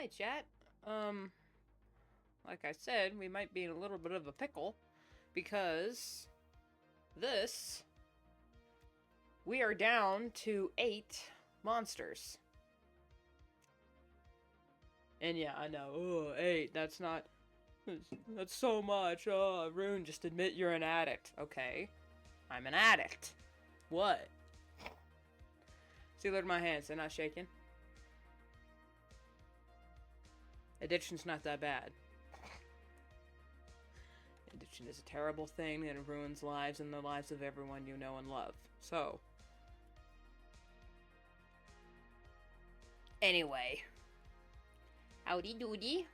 Hi, chat. Like I said, we might be in a little bit of a pickle because we are down to 8 monsters. And yeah, I know. Oh, 8. That's so much. Oh, Rune, just admit you're an addict. Okay. I'm an addict. What? See, look at my hands. They're not shaking. Addiction's not that bad. Addiction is a terrible thing and it ruins lives and the lives of everyone you know and love. So. Anyway. Howdy doody.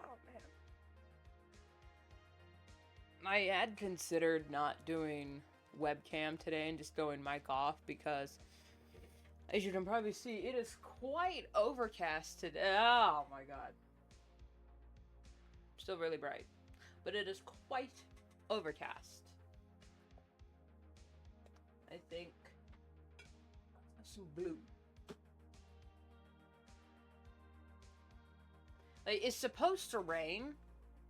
Oh, man. I had considered not doing webcam today and just going mic off because, as you can probably see, it is quite overcast today. Oh my god. Still really bright. But it is quite overcast. I think some blue. Like, it's supposed to rain,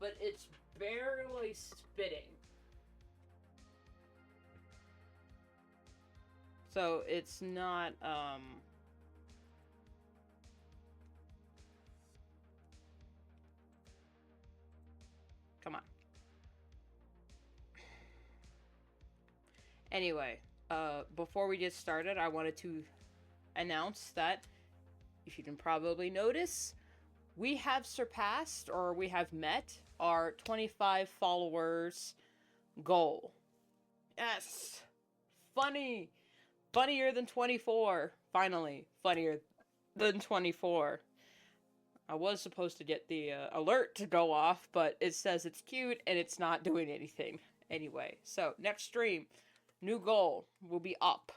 but it's barely spitting. So it's not, come on. Anyway, before we get started, I wanted to announce that, if you can probably notice, we have surpassed, or we have met, our 25 followers goal. Yes! Funny! Funnier than 24. Finally, funnier than 24. I was supposed to get the alert to go off, but it says it's cute and it's not doing anything. Anyway, so next stream, new goal will be up.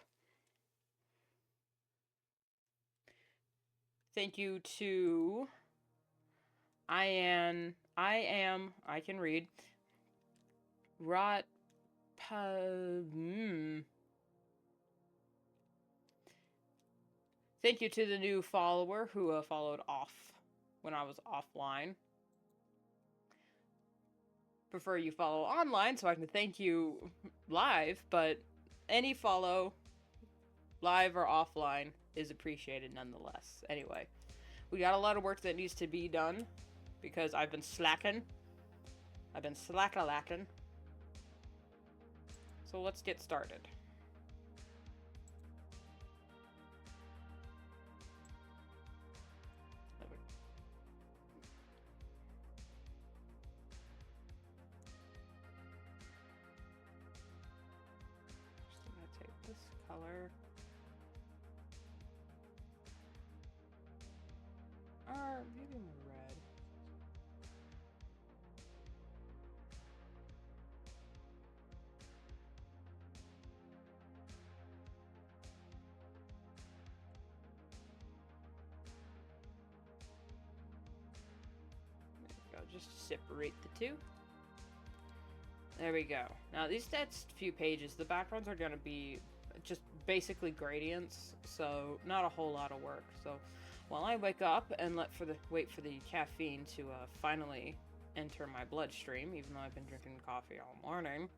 Thank you to I can read. Thank you to the new follower who followed off when I was offline. Prefer you follow online so I can thank you live, but any follow, live or offline, is appreciated nonetheless. Anyway, we got a lot of work that needs to be done because I've been slacking. I've been slack-a-lacking. So let's get started. Just gonna take this color. Or maybe more red. There we go, just to separate the two. There we go. Now these next few pages, the backgrounds are gonna be just basically gradients, so not a whole lot of work. So while I wake up and wait for the caffeine to finally enter my bloodstream, even though I've been drinking coffee all morning.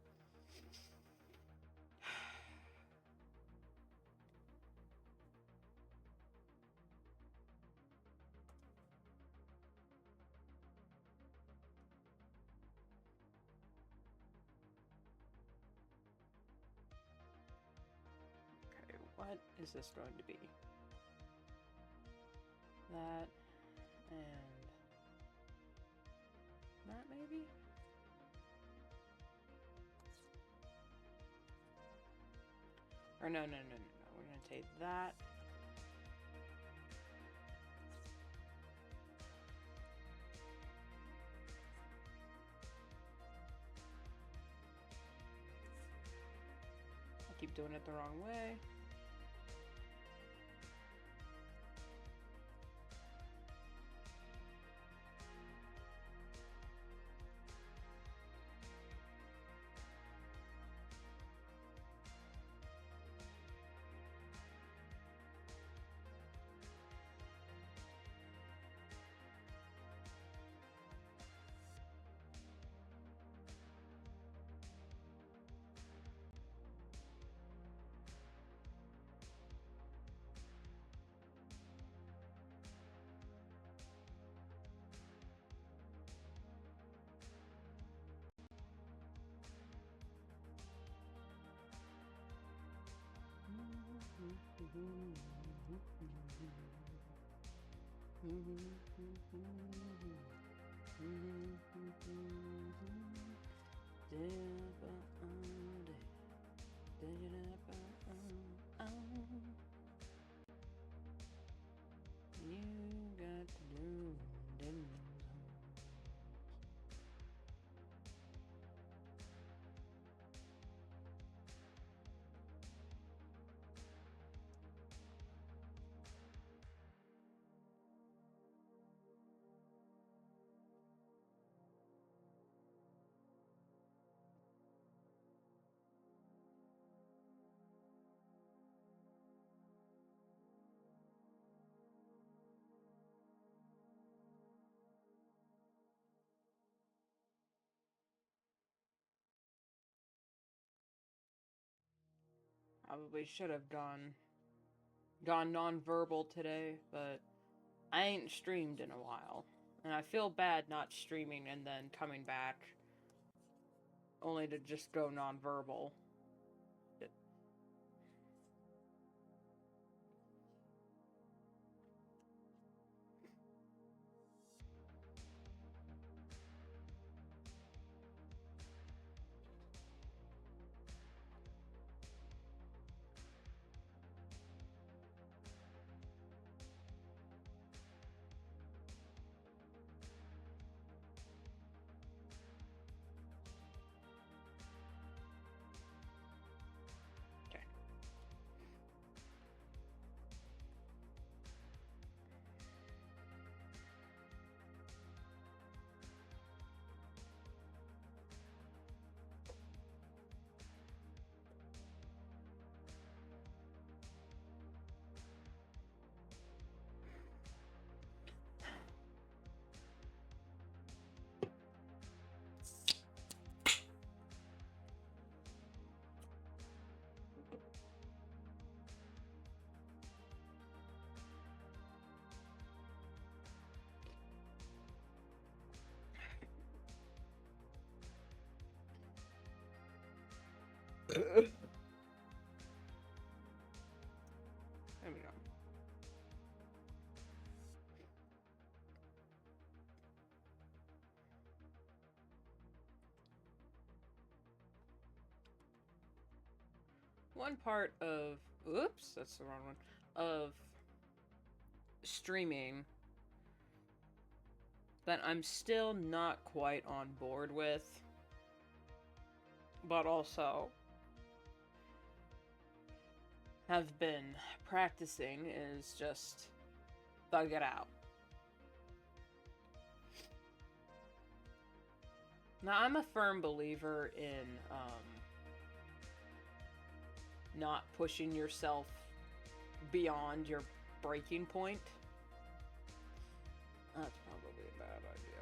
Okay, what is this going to be? That and that maybe? Or no. We're gonna take that. I keep doing it the wrong way. Probably should have gone non-verbal today, but I ain't streamed in a while. And I feel bad not streaming and then coming back only to just go non-verbal. There we go. One part of, oops, that's the wrong one, of streaming that I'm still not quite on board with, but also have been practicing, is just thug it out. Now, I'm a firm believer in not pushing yourself beyond your breaking point. That's probably a bad idea.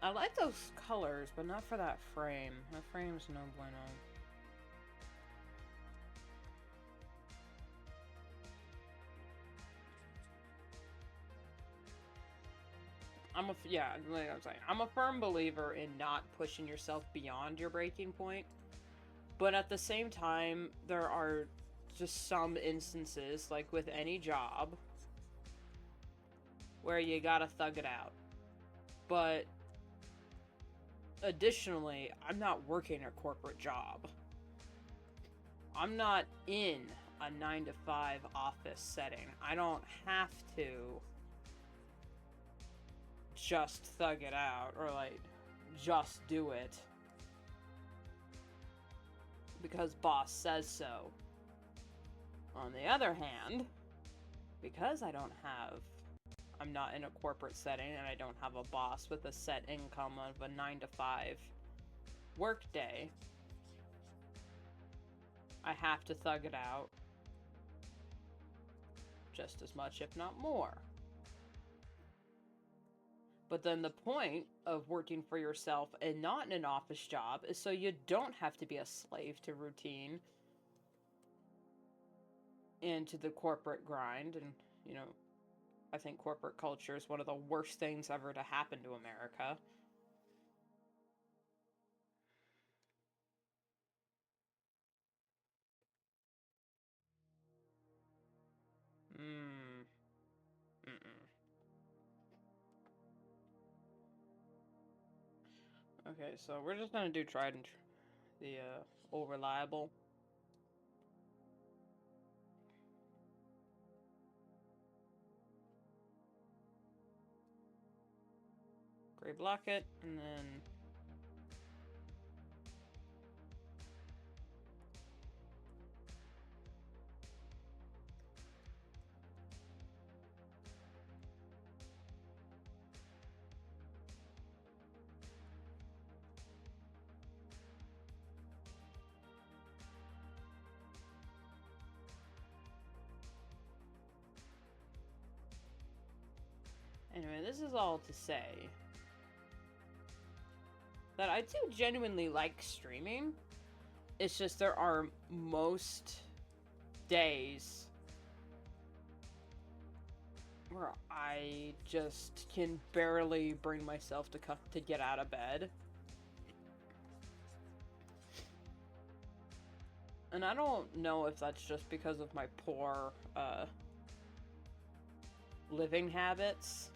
I like those colors, but not for that frame. That frame's no bueno. Yeah, like I'm saying, I'm a firm believer in not pushing yourself beyond your breaking point. But at the same time, there are just some instances, like with any job, where you gotta thug it out. But additionally, I'm not working a corporate job. I'm not in a 9-to-5 office setting. I don't have to just thug it out or like just do it because boss says so. On the other hand, because I'm not in a corporate setting and I don't have a boss with a set income of a 9-to-5 work day, I have to thug it out just as much, if not more. But then the point of working for yourself and not in an office job is so you don't have to be a slave to routine and to the corporate grind. And, you know, I think corporate culture is one of the worst things ever to happen to America. Okay, so we're just gonna do tried and the old reliable. Gray block it, and then anyway, this is all to say that I do genuinely like streaming. It's just there are most days where I just can barely bring myself to get out of bed. And I don't know if that's just because of my poor living habits.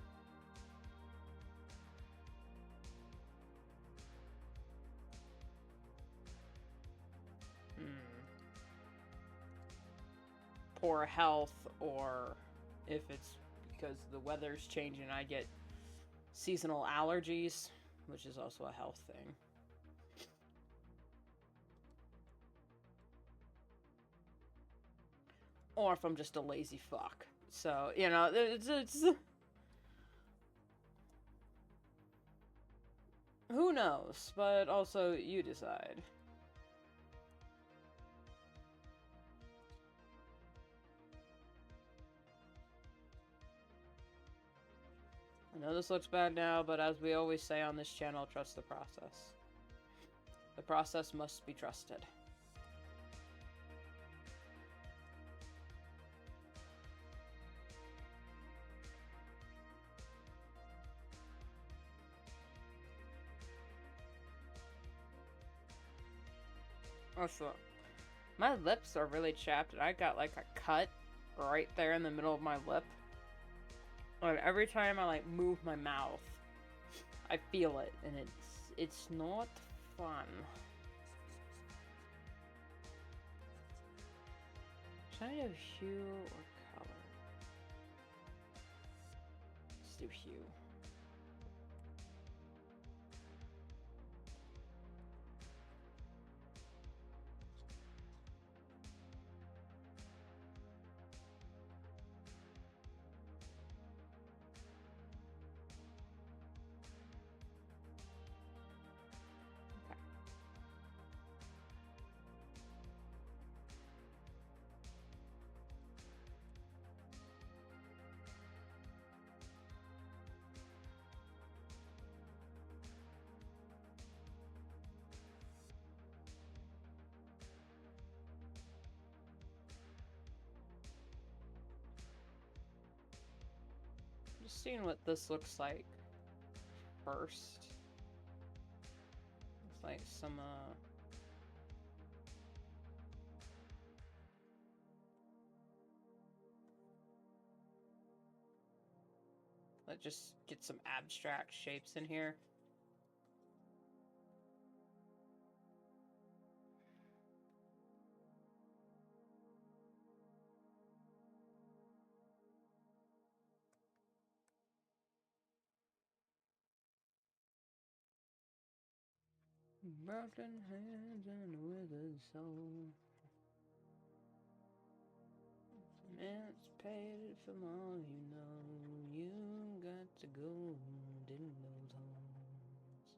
Poor health, or if it's because the weather's changing, I get seasonal allergies, which is also a health thing. Or if I'm just a lazy fuck. So, you know, it's who knows, but also you decide. I know this looks bad now, but as we always say on this channel, trust the process. The process must be trusted. Also, my lips are really chapped, and I got like a cut right there in the middle of my lip. And every time I like move my mouth, I feel it, and it's not fun. Should I do hue or color? Let's do hue. Just seeing what this looks like first. It's like some let's just get some abstract shapes in here. Broken hands and withered soul. Emancipated from all you know. You got to go dig those holes.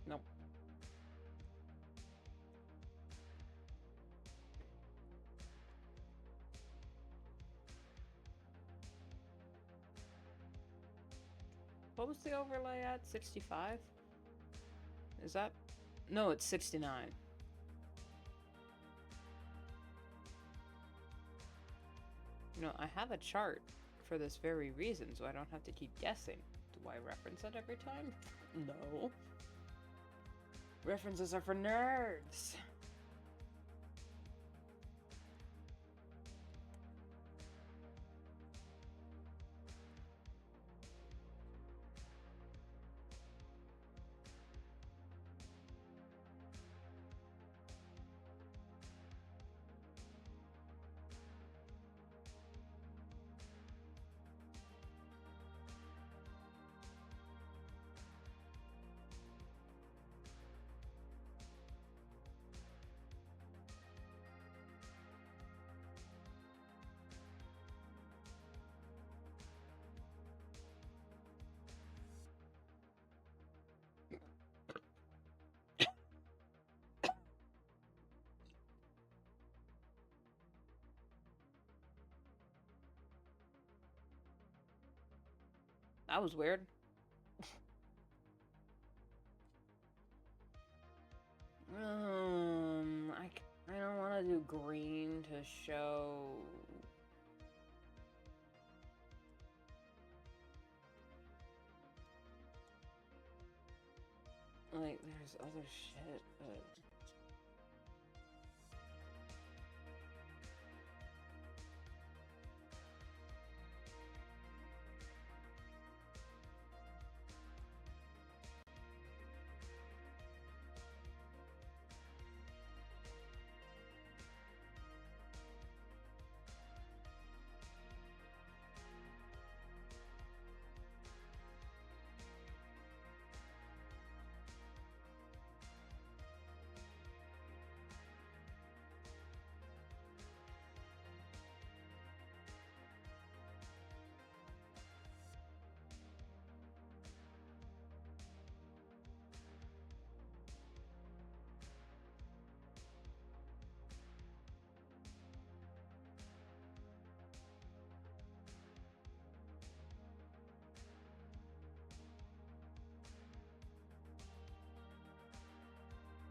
Nope. What was the overlay at? 65? Is that? No, it's 69. You know, I have a chart for this very reason, so I don't have to keep guessing. Do I reference it every time? No. References are for nerds. That was weird. I don't want to do green to show. Like, there's other shit, but...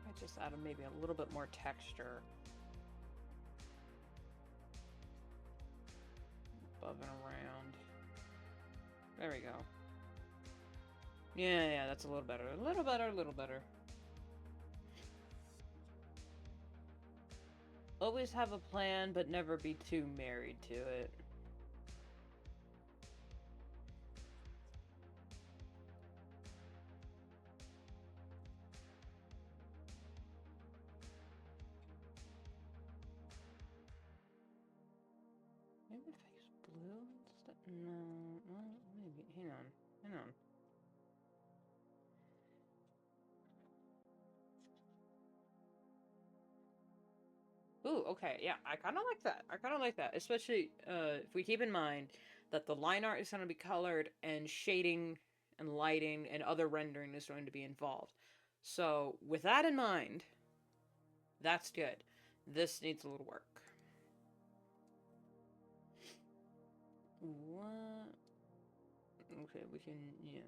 I just added maybe a little bit more texture. Above and around. There we go. Yeah, that's a little better. A little better, a little better. Always have a plan, but never be too married to it. Maybe if I use blue instead? No, maybe. Hang on. Ooh, okay, yeah, I kind of like that. I kind of like that, especially if we keep in mind that the line art is going to be colored and shading and lighting and other rendering is going to be involved. So, with that in mind, that's good. This needs a little work. What? Okay, we can, yeah.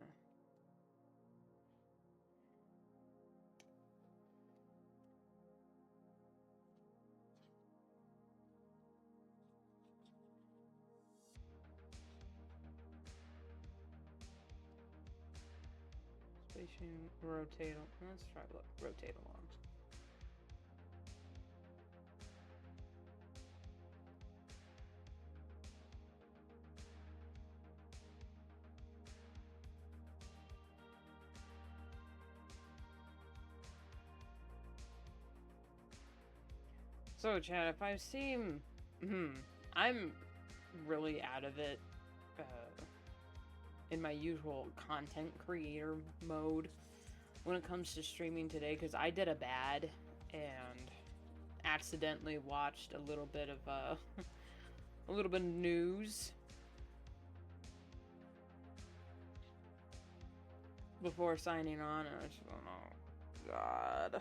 Spacing, rotate, let's try rotate along. So, Chad, if I seem... I'm really out of it in my usual content creator mode when it comes to streaming today, because I did a bad and accidentally watched a little bit of a little bit of news before signing on, and I just don't know. God.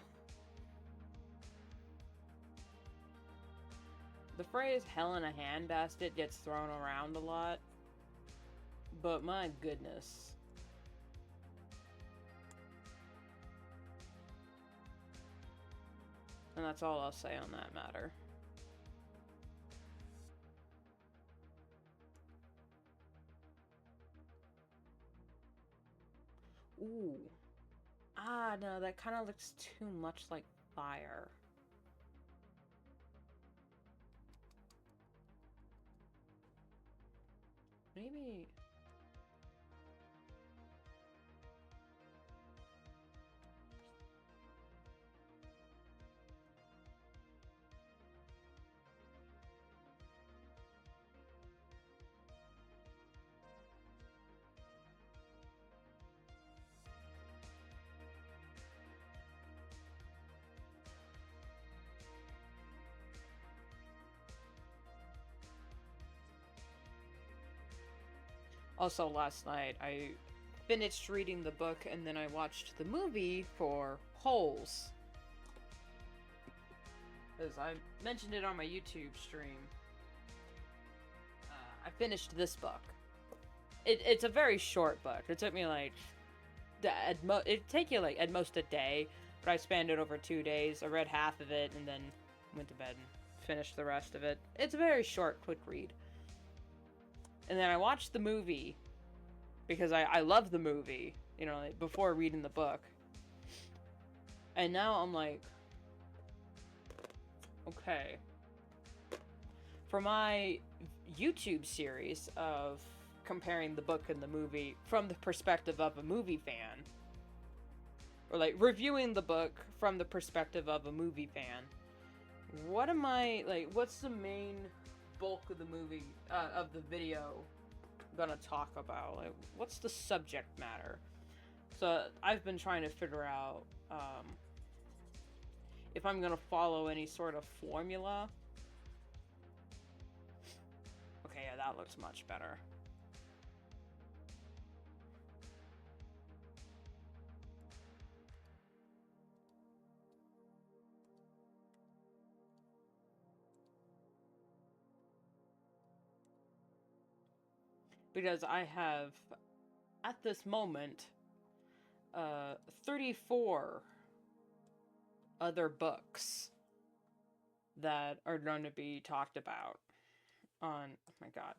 The phrase hell in a handbasket gets thrown around a lot, but my goodness. And that's all I'll say on that matter. Ooh. Ah, no, that kind of looks too much like fire. Maybe... Also, last night, I finished reading the book, and then I watched the movie for Holes. Because I mentioned it on my YouTube stream. I finished this book. It's a very short book. It took me like it'd take you like at most a day, but I spanned it over 2 days. I read half of it and then went to bed and finished the rest of it. It's a very short, quick read. And then I watched the movie because I love the movie, you know, like, before reading the book. And now I'm like, okay. For my YouTube series of comparing the book and the movie from the perspective of a movie fan, or like reviewing the book from the perspective of a movie fan, what am I, like, what's the main bulk of the movie, of the video gonna talk about? Like, what's the subject matter? So I've been trying to figure out if I'm gonna follow any sort of formula. Okay, yeah, that looks much better. Because I have, at this moment, 34 other books that are going to be talked about on, oh my god.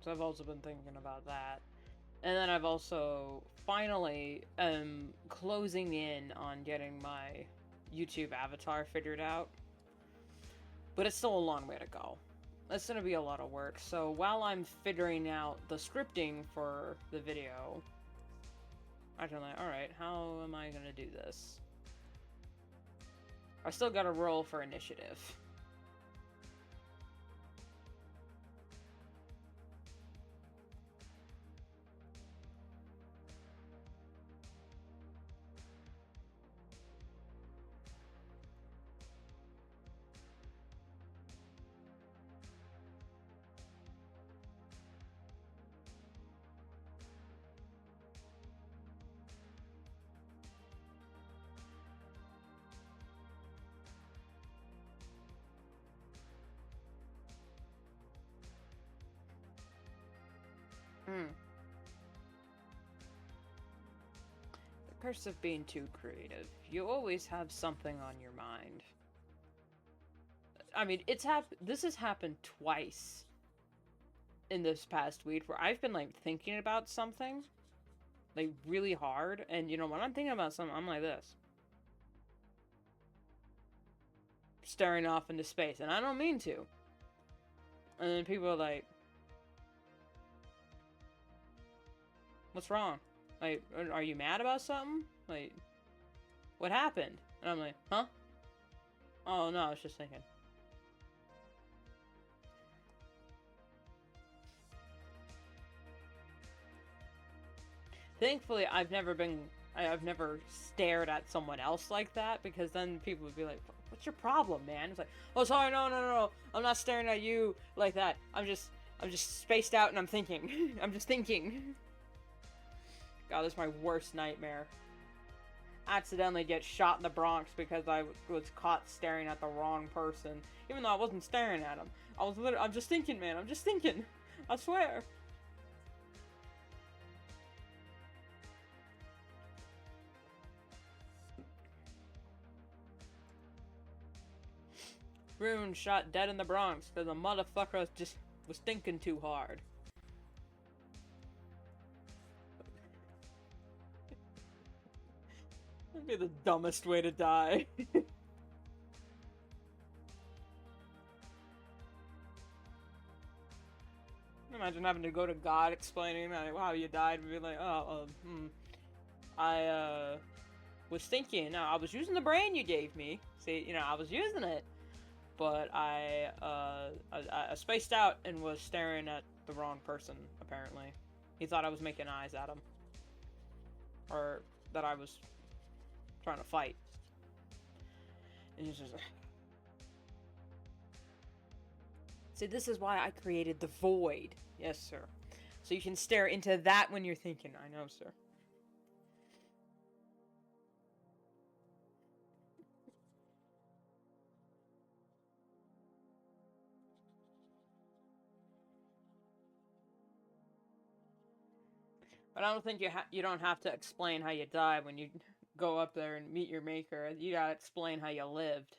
So I've also been thinking about that. And then I've also finally closing in on getting my YouTube avatar figured out. But it's still a long way to go. It's gonna be a lot of work. So while I'm figuring out the scripting for the video, I can like, alright, how am I gonna do this? I still gotta roll for initiative. The curse of being too creative. You always have something on your mind. I mean, this has happened twice in this past week where I've been, like, thinking about something, like, really hard, and, you know, when I'm thinking about something, I'm like this. Staring off into space, and I don't mean to. And then people are like, what's wrong? Like, are you mad about something? Like, what happened? And I'm like, huh? Oh, no, I was just thinking. Thankfully, I've never stared at someone else like that, because then people would be like, what's your problem, man? It's like, oh, sorry, no, I'm not staring at you like that. I'm just spaced out and I'm thinking. I'm just thinking. God, this is my worst nightmare. Accidentally get shot in the Bronx because I was caught staring at the wrong person. Even though I wasn't staring at him. I'm just thinking, man. I'm just thinking. I swear. Rune shot dead in the Bronx because the motherfucker just was thinking too hard. That'd be the dumbest way to die. Imagine having to go to God explaining like, wow, you died, and be like, I was thinking, I was using the brain you gave me. See, you know, I was using it, but I spaced out and was staring at the wrong person, apparently. He thought I was making eyes at him. Or that I was trying to fight. And he's just like... See, this is why I created the void. Yes, sir. So you can stare into that when you're thinking. I know, sir. But I don't think you don't have to explain how you die when you go up there and meet your maker. You gotta explain how you lived.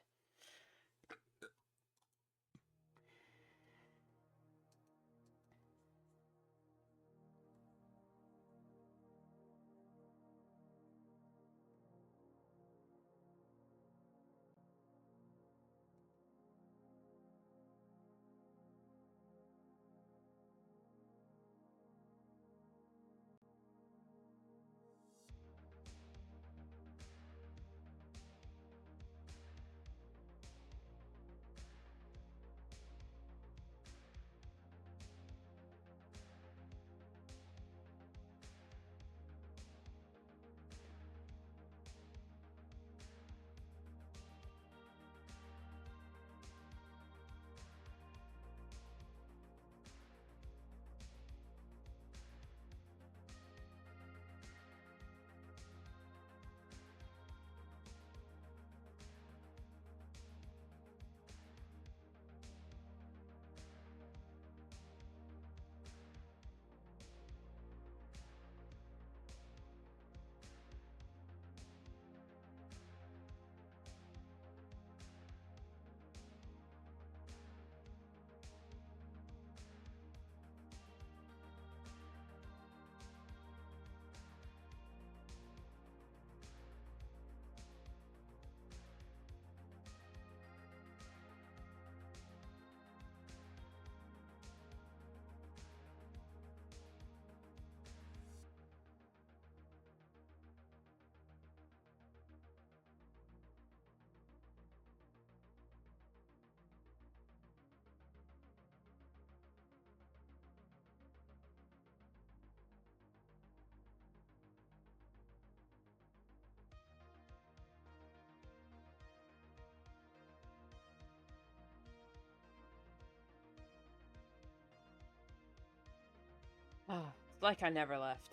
It's like I never left.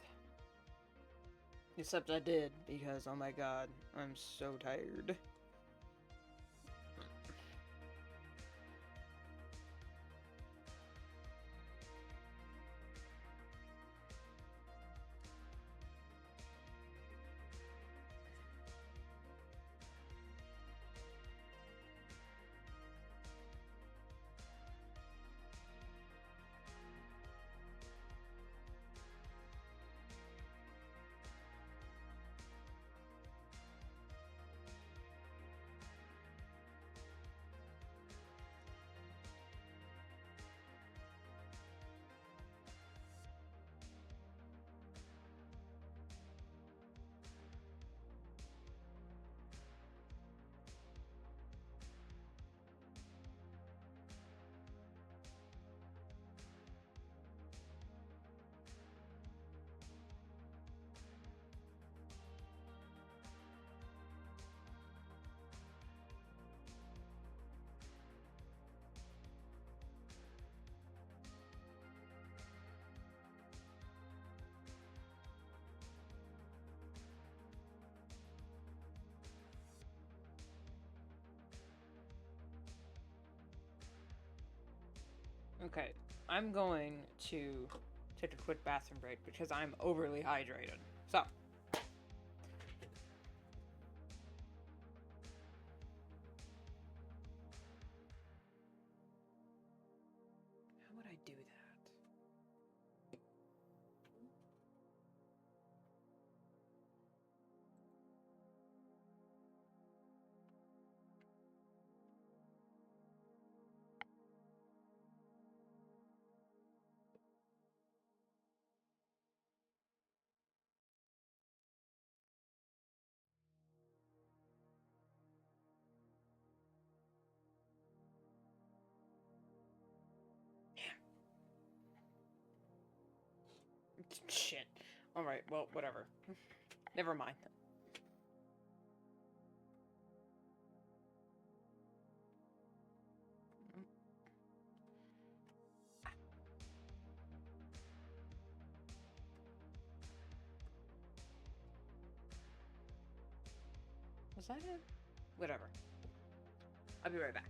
Except I did, because oh my god, I'm so tired. Okay, I'm going to take a quick bathroom break because I'm overly hydrated. So, how would I do that? Shit. Alright, well, whatever. Never mind. Was that it? Whatever. I'll be right back.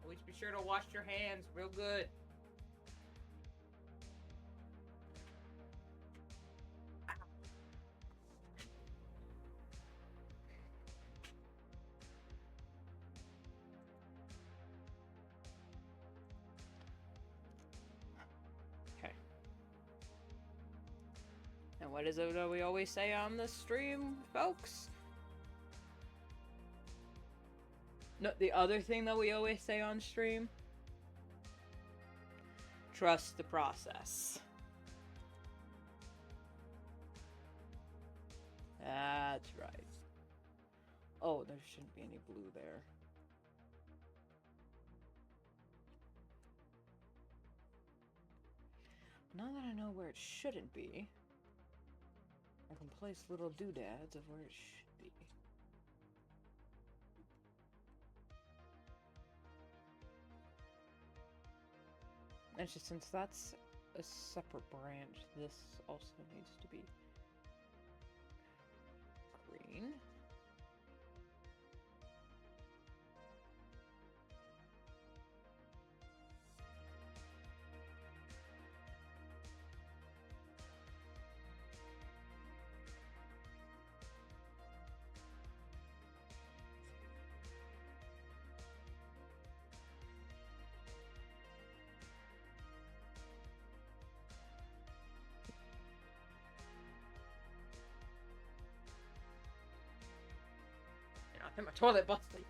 Always be sure to wash your hands real good. And what is it that we always say on the stream, folks? No, the other thing that we always say on stream? Trust the process. That's right. Oh, there shouldn't be any blue there. Now that I know where it shouldn't be, I can place little doodads of where it should be. And just since that's a separate branch, this also needs to be green. I think my toilet busted.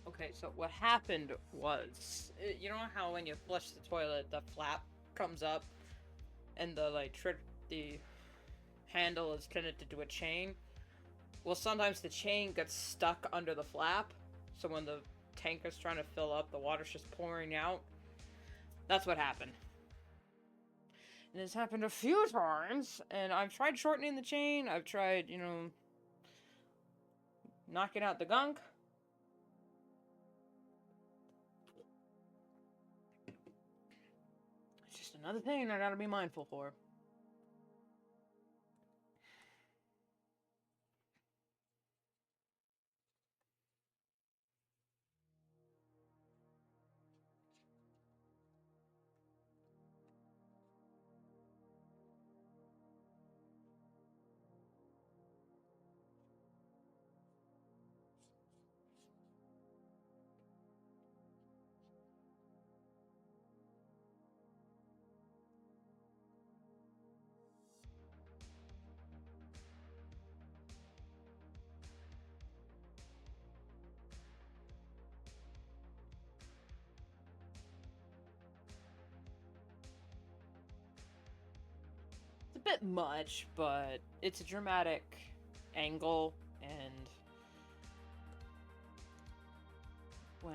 Okay, so what happened was, you know how when you flush the toilet, the flap comes up, and the the handle is connected to a chain? Well, sometimes the chain gets stuck under the flap, so when the tank is trying to fill up, the water's just pouring out. That's what happened. And it's happened a few times, and I've tried shortening the chain, I've tried, you know, knocking out the gunk. It's just another thing I gotta be mindful for. Bit much, but it's a dramatic angle, and when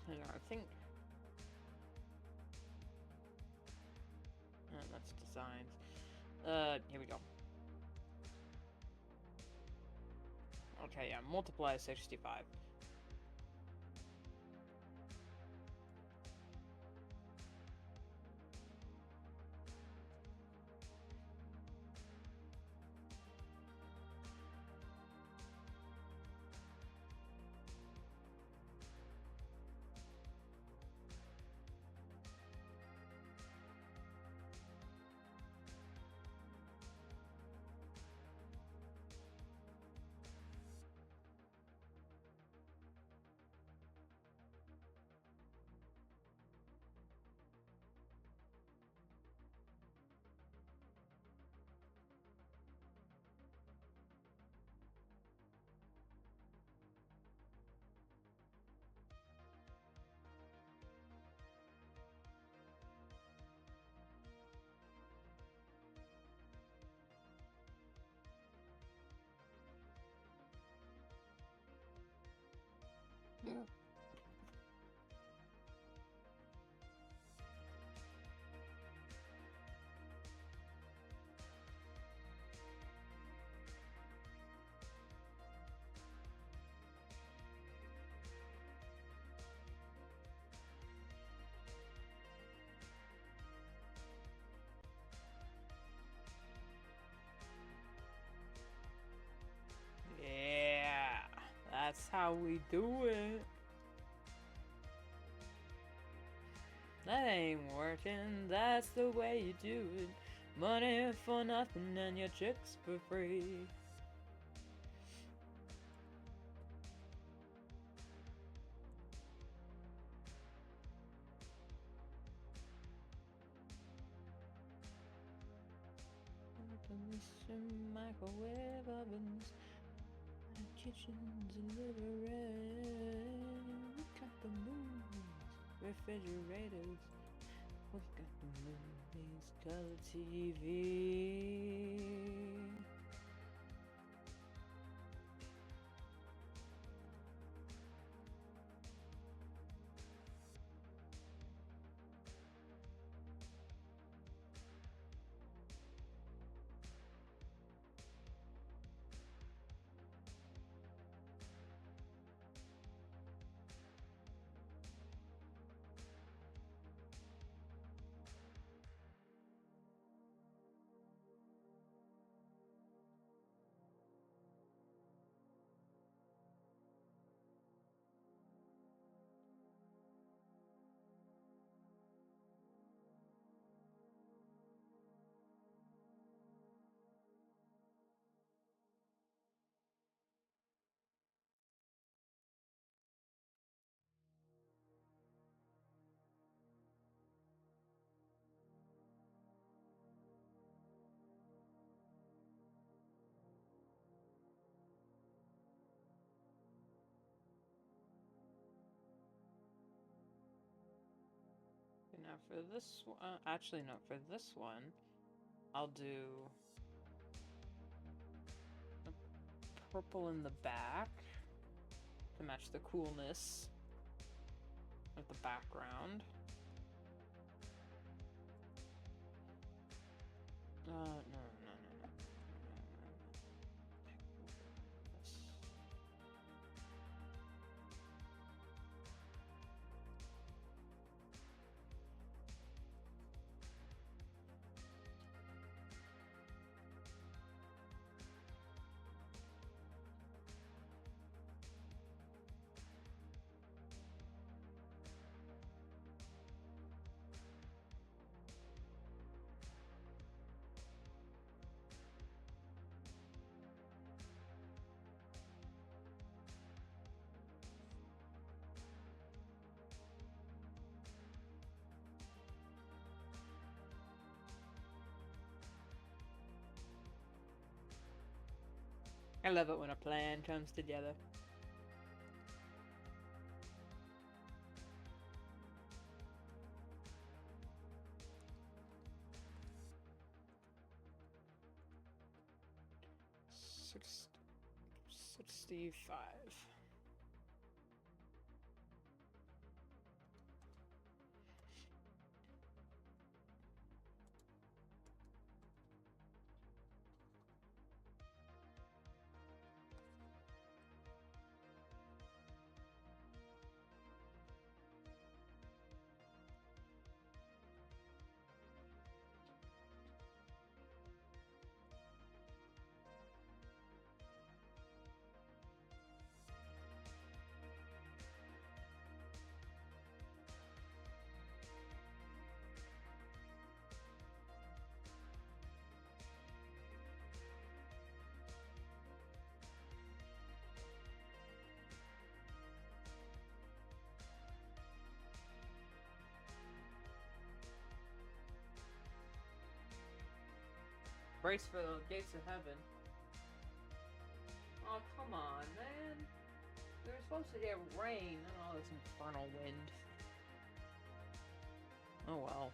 hang on, I think that's designs. Here we go. Okay, yeah, multiply 65. how we do it. That ain't working, that's the way you do it. Money for nothing and your chicks for free. Microwave ovens, kitchens and living. We got the movies, refrigerators. We got the movies, color TV. Now for this one, actually no, for this one, I'll do a purple in the back to match the coolness of the background. No. I love it when a plan comes together. $65. Brace for the gates of heaven. Oh, come on, man. We were supposed to get rain and all this infernal wind. Oh well.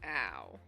Ow.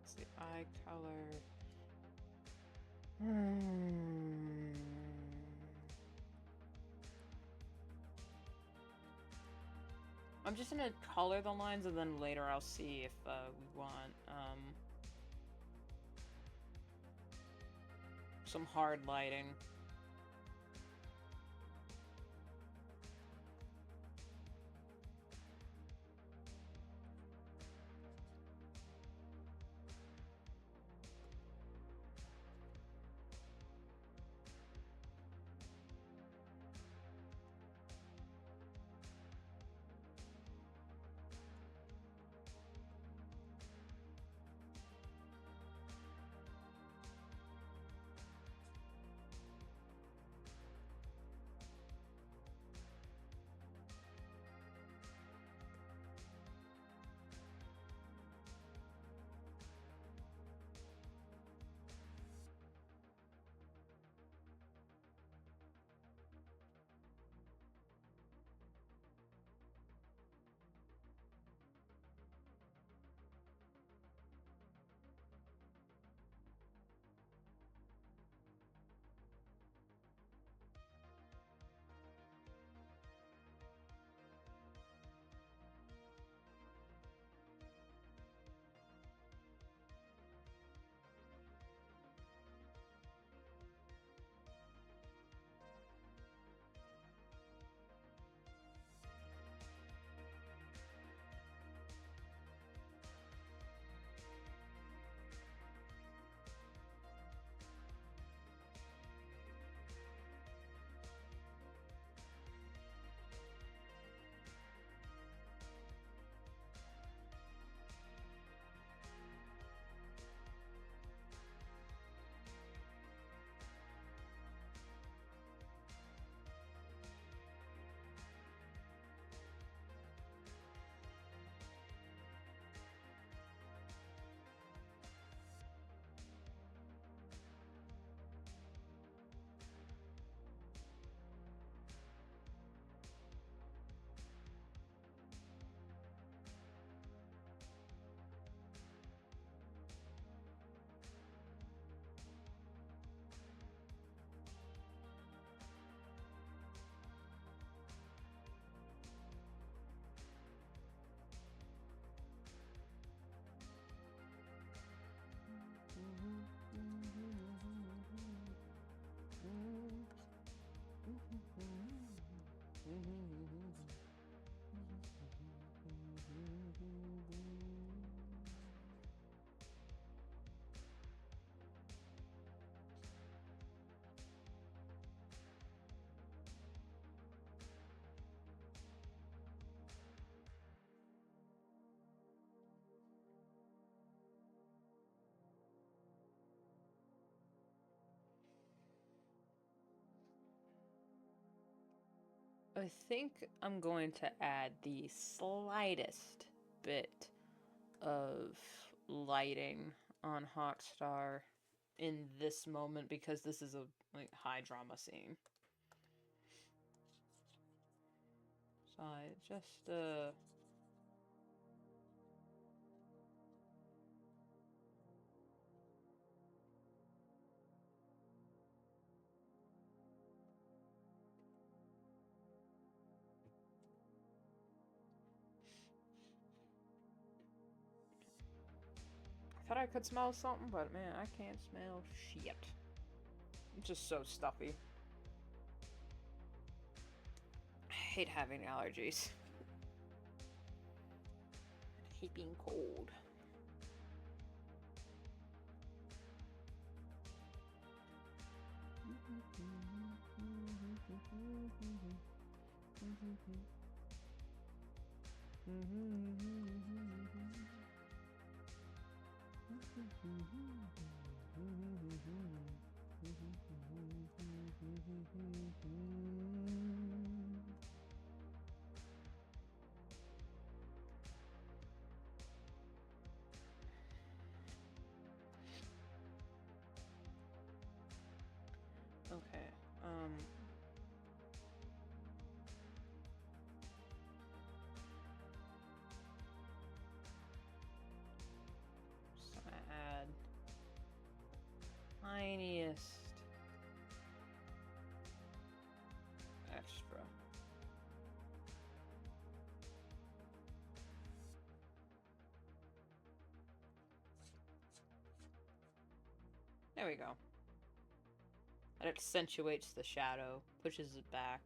What's the eye color? I'm just gonna color the lines and then later I'll see if we want some hard lighting. I think I'm going to add the slightest bit of lighting on Hawkstar in this moment because this is a high drama scene. So I just thought I could smell something, but man, I can't smell shit. It's just so stuffy. I hate having allergies. I hate being cold. Okay, so I There we go. That accentuates the shadow, pushes it back.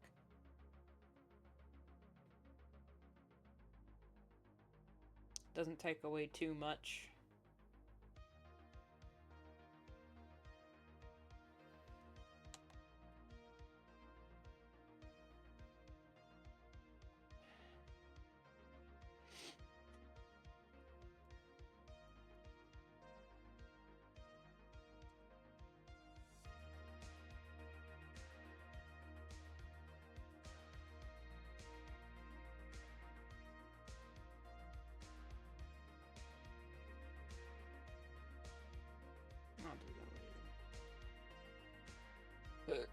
Doesn't take away too much. I'll do that later.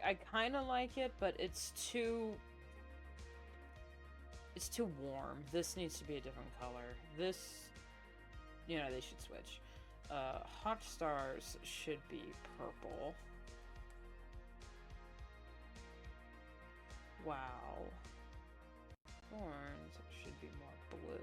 I kind of like it, but it's too warm. This needs to be a different color. This, you know, they should switch. Hot stars should be purple. Wow. Horns should be more blue.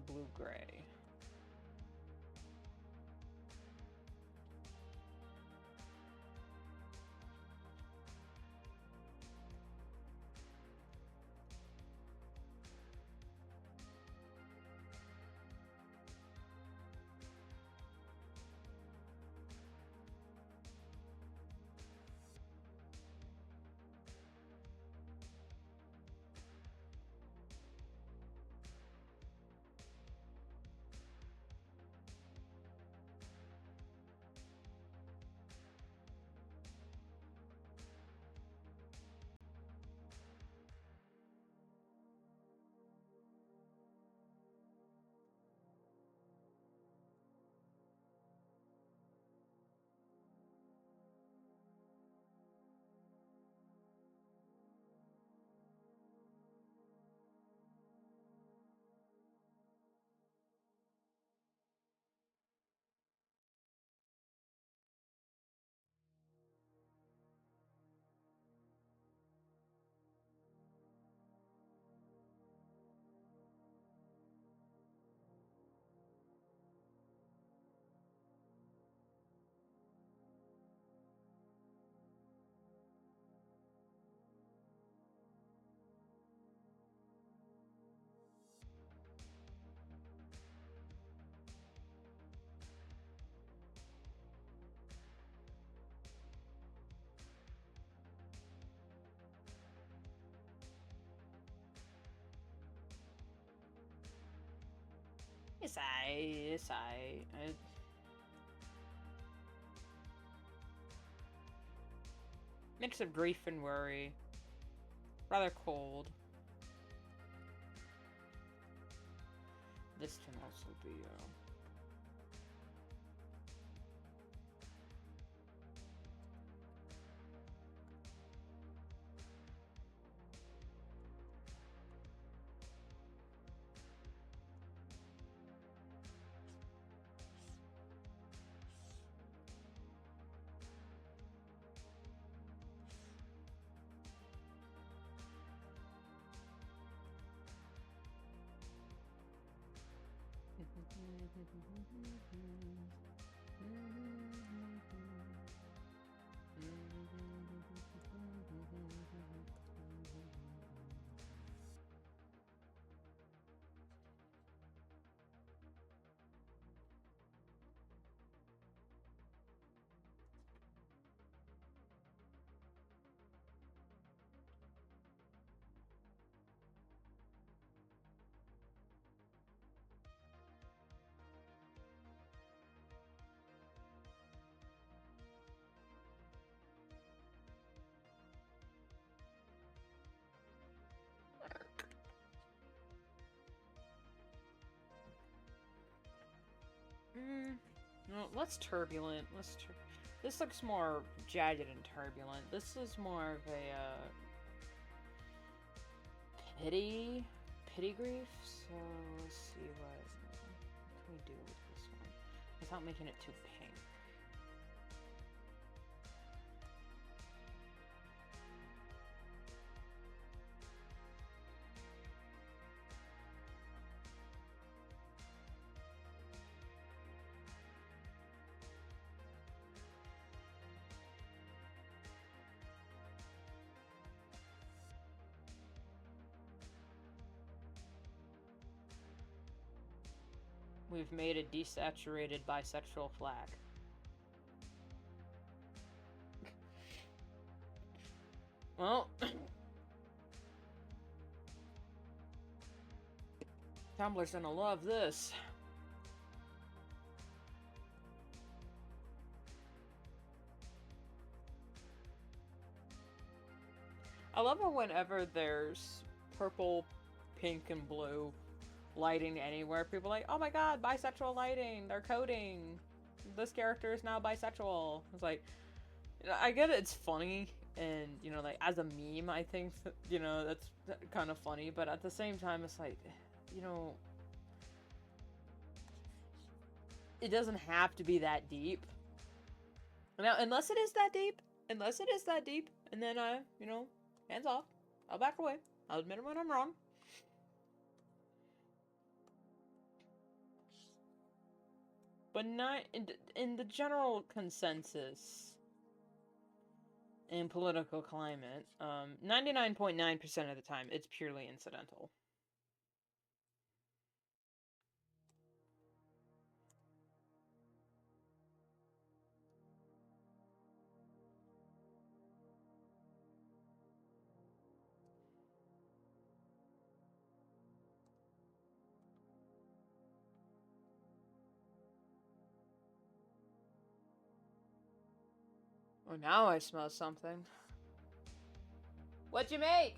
Blue-gray. It's I. Mix of grief and worry. Rather cold. This can also be, no, less turbulent. This looks more jagged and turbulent. This is more of a, pity grief. So, let's see what can we do with this one without making it too pink. We've made a desaturated bisexual flag. Well, Tumblr's gonna love this. I love it whenever there's purple, pink, and blue lighting anywhere. People are like, oh my god, bisexual lighting, they're coding. This character is now bisexual. It's like, you know, I get it, it's funny, and, you know, like, as a meme, I think, you know, that's kind of funny, but at the same time, it's like, you know, it doesn't have to be that deep. Now, unless it is that deep, and then, you know, hands off. I'll back away. I'll admit it when I'm wrong. But not in the general consensus in political climate, 99.9% of the time, it's purely incidental. Oh, now I smell something. What'd you make?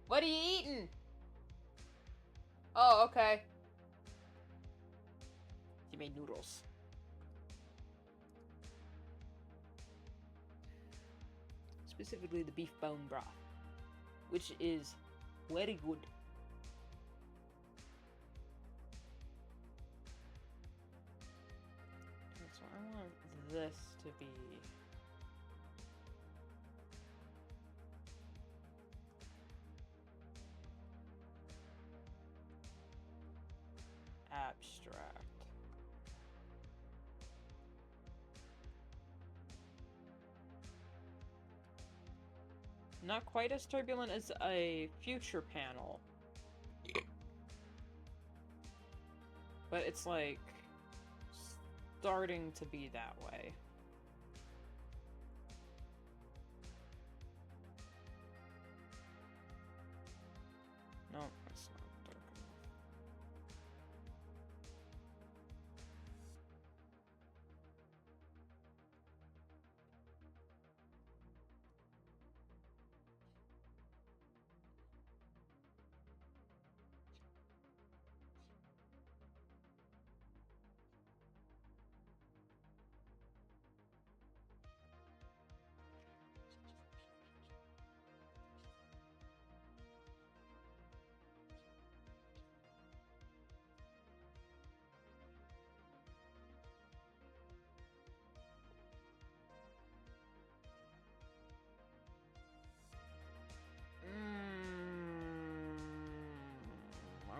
What are you eating? Oh, okay. You made noodles. Specifically the beef bone broth, which is very good. So I want this to be abstract. Not quite as turbulent as a future panel. But it's like starting to be that way. No, it's not dark enough.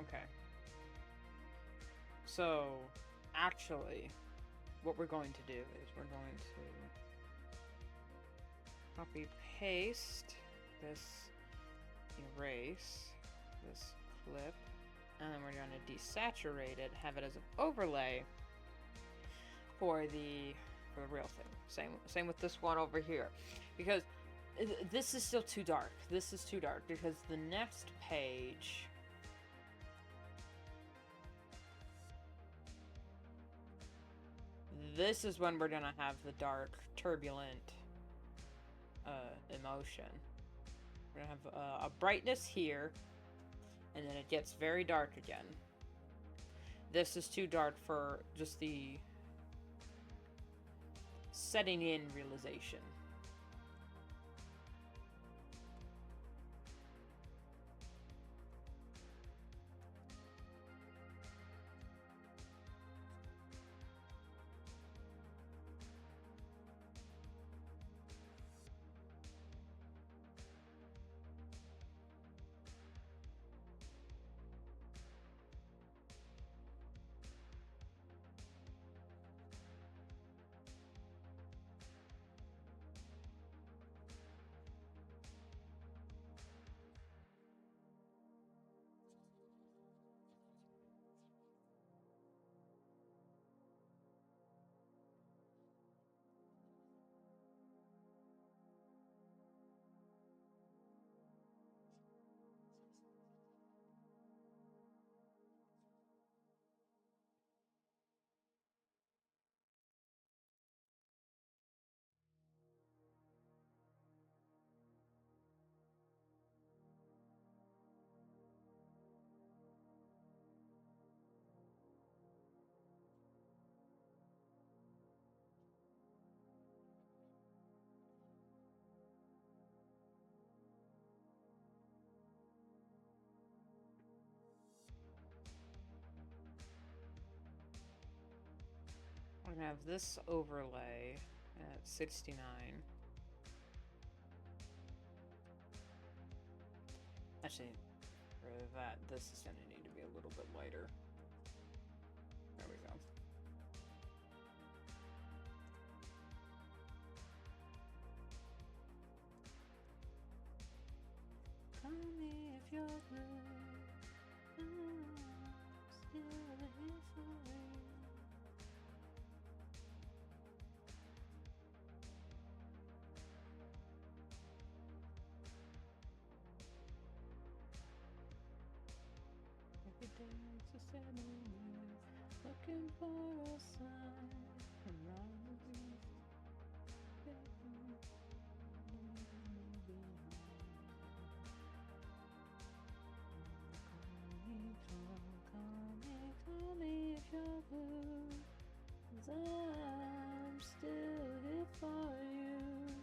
Okay. So, actually, what we're going to do is we're going to copy paste this, erase this clip, and then we're going to desaturate it, have it as an overlay for the real thing. Same with this one over here, because this is still too dark. This is too dark because the next page. This is when we're gonna have the dark, turbulent emotion. We're gonna have a brightness here, and then it gets very dark again. This is too dark for just the setting in realization. gonna have this overlay at 69. Actually, for that, this is gonna need to be a little bit lighter. There we go. Call me if you're blue. I'm still here for you. Every day it's a sad moment, looking for a sign from rising. Call me if you're blue, 'cause I'm still here for you.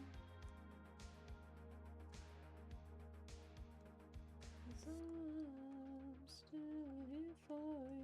'Cause I'm still here for you.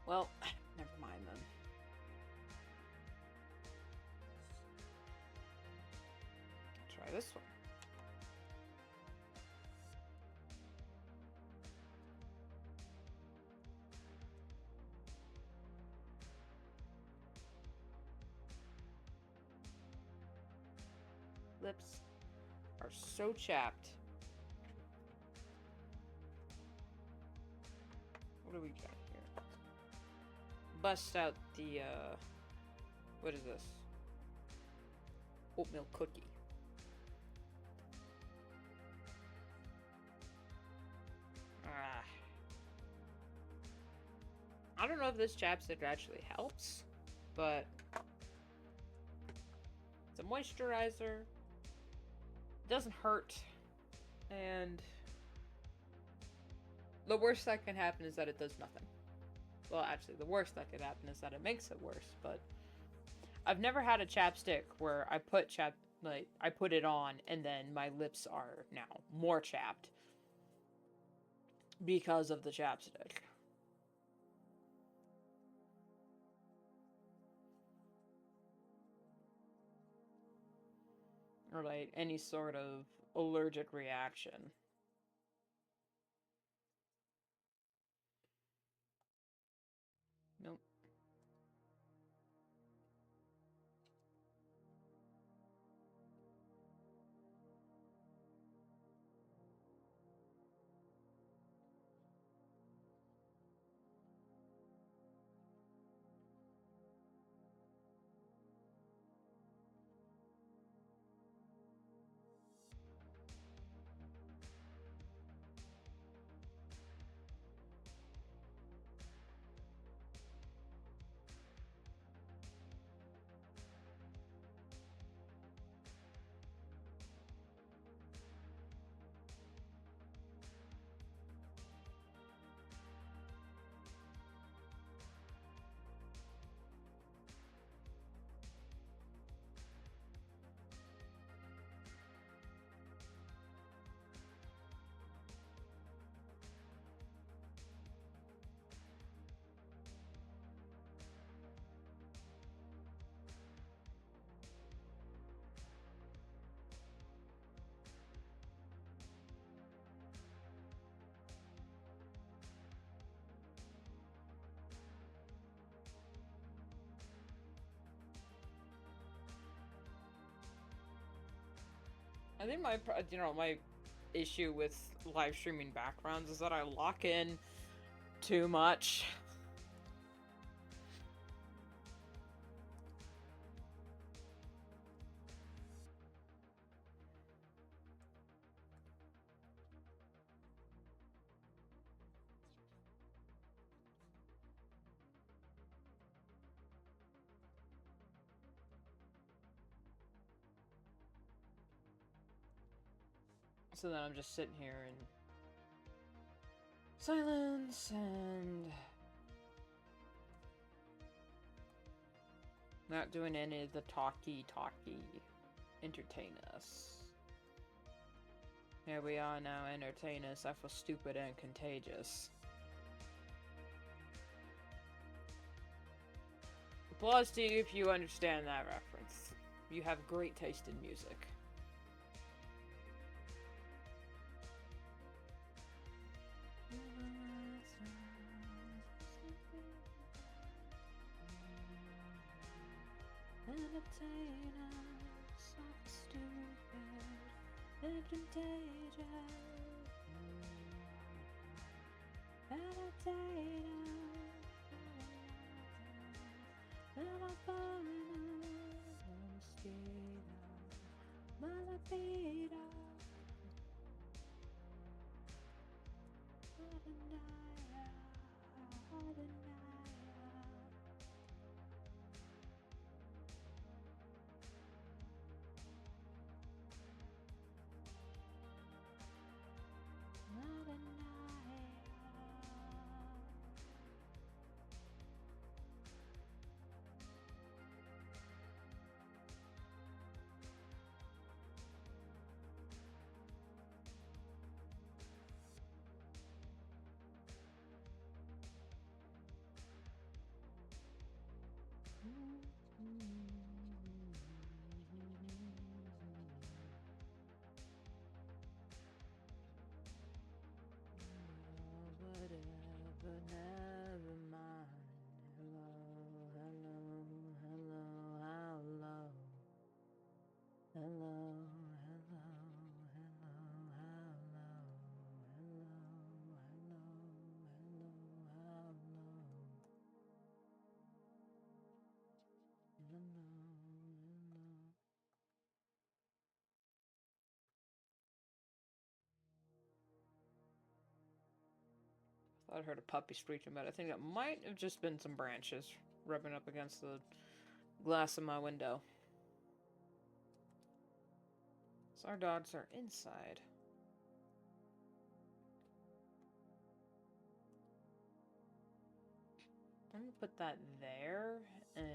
Well, never mind then. Try this one. Lips are so chapped. What do we got here? Bust out the, what is this? Oatmeal cookie. I don't know if this chapstick actually helps, but it's a moisturizer. It doesn't hurt, and the worst that can happen is that it does nothing. Well, actually, the worst that could happen is that it makes it worse, but I've never had a chapstick where I put I put it on and then my lips are now more chapped because of the chapstick. Or like any sort of allergic reaction. Nope. I think my issue with live streaming backgrounds is that I lock in too much. So then I'm just sitting here in silence and not doing any of the talky. Entertain us. Here we are now, entertain us. I feel stupid and contagious. Applause to you if you understand that reference. You have great taste in music. Entertain us, I'm stupid and contagious. Entertain us, and I'm falling on a mosquito, my libido. Never mind. I heard a puppy screeching, but I think that might have just been some branches rubbing up against the glass of my window. So our dogs are inside. I'm gonna put that there, and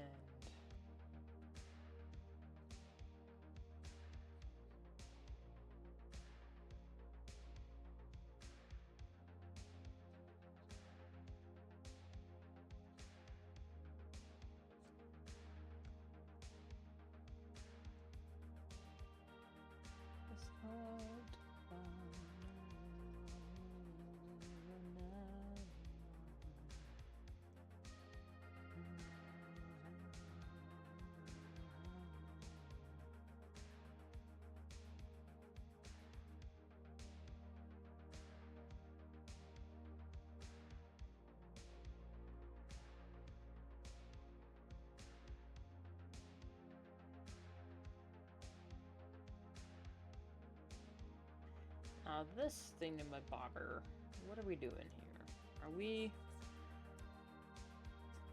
this thing in my bobber. What are we doing here? Are we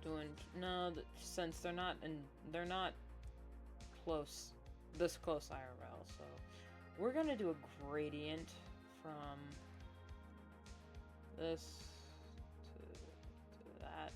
doing no? Since they're not close, this close IRL, so we're gonna do a gradient from this to that.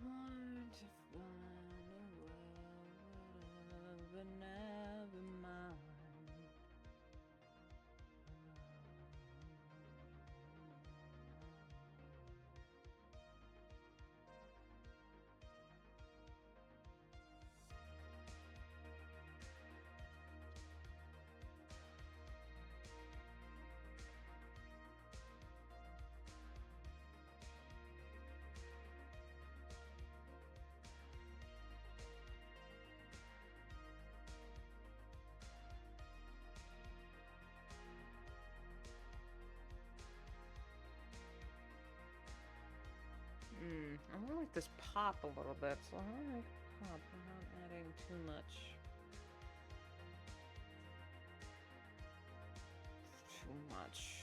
Hard to find a way, but never mind. I want to make this pop a little bit, so I'm gonna make it pop. I'm not adding too much. Too much.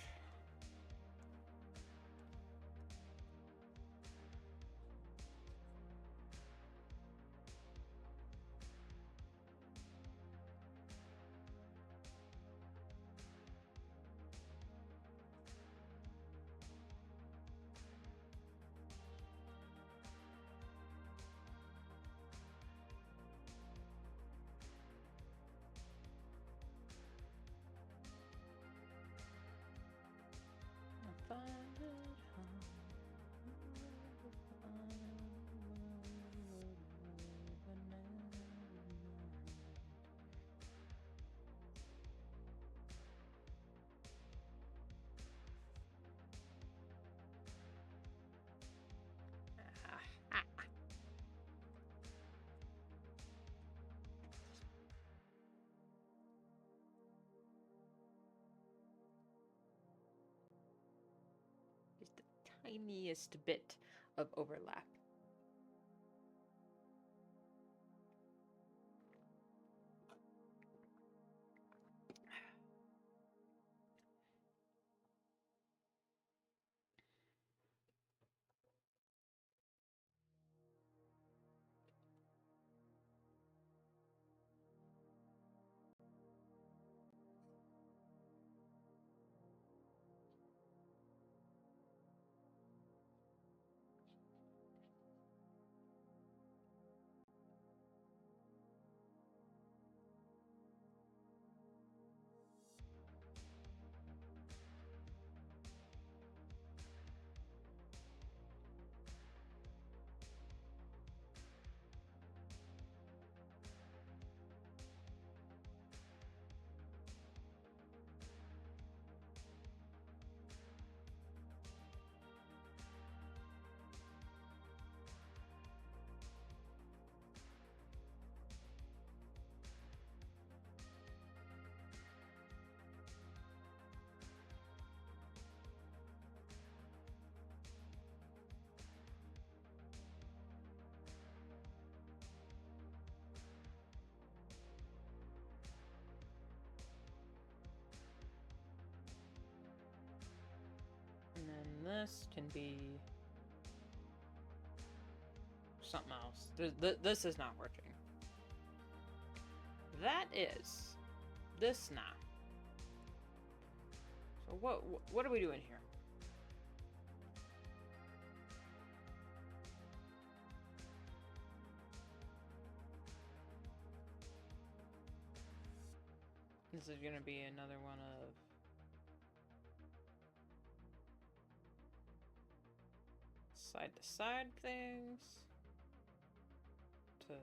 Just the tiniest bit of overlap. And then this can be something else. This is not working. That is. This not. So what are we doing here? This is gonna be another one of side to side things to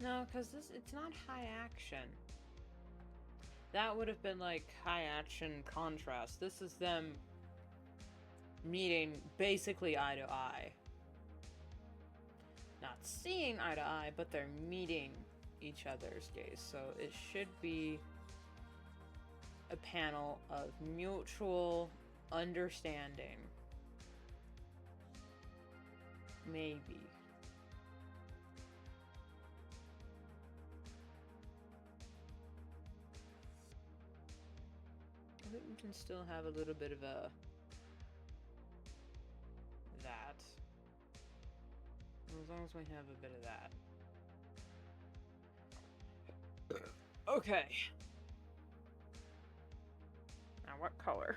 no, because it's not high action. That would have been like high action contrast. This is them meeting basically eye to eye. Not seeing eye to eye, but they're meeting each other's gaze. So it should be a panel of mutual understanding. Maybe. I think we can still have a little bit of a long as we have a bit of that. Okay. Now what color?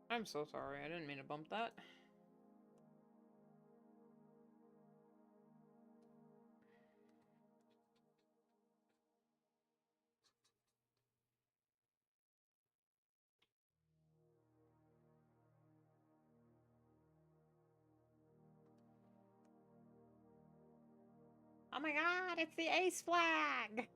I'm so sorry, I didn't mean to bump that. Oh my god, it's the ace flag!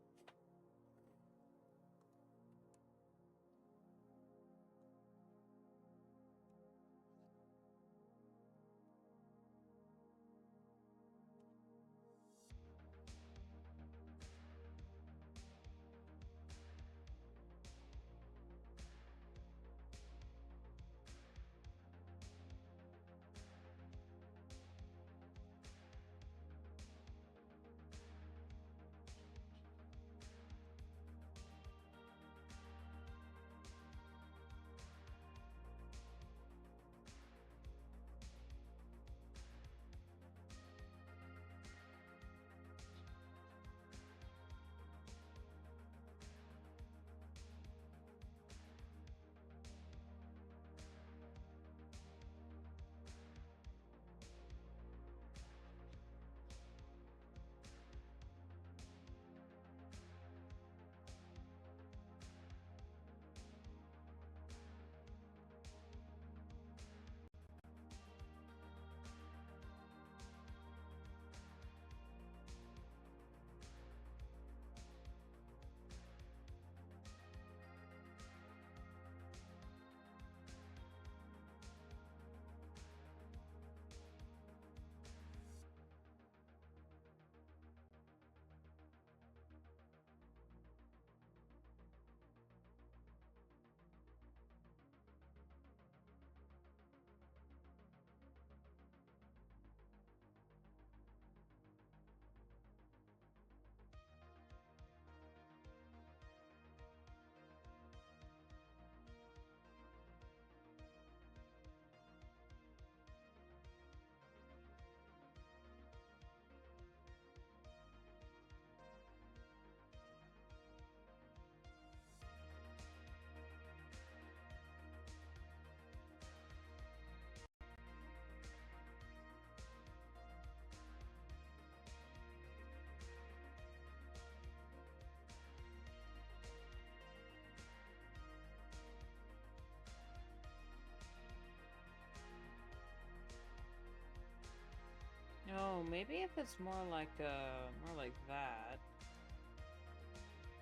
No, maybe if it's more like that.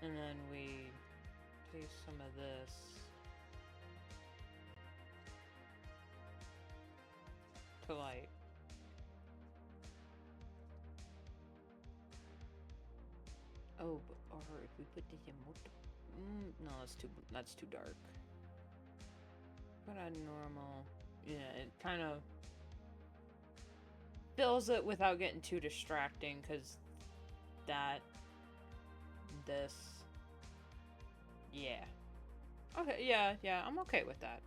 And then we do some of this. To light. Oh, or if we put this in multiple, no, that's too dark. Put on normal. Yeah, it kind of fills it without getting too distracting, because this, yeah. Okay, yeah, I'm okay with that.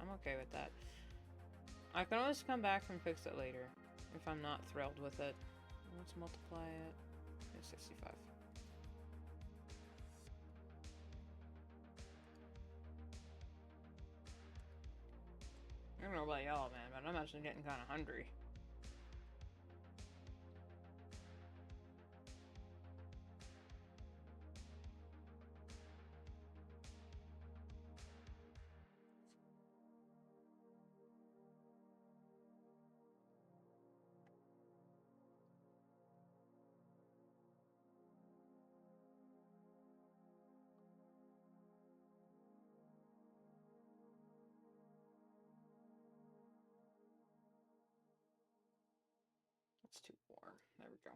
I can always come back and fix it later if I'm not thrilled with it. Let's multiply it. 65. I don't know about y'all, man, but I'm actually getting kind of hungry. It's too warm. There we go.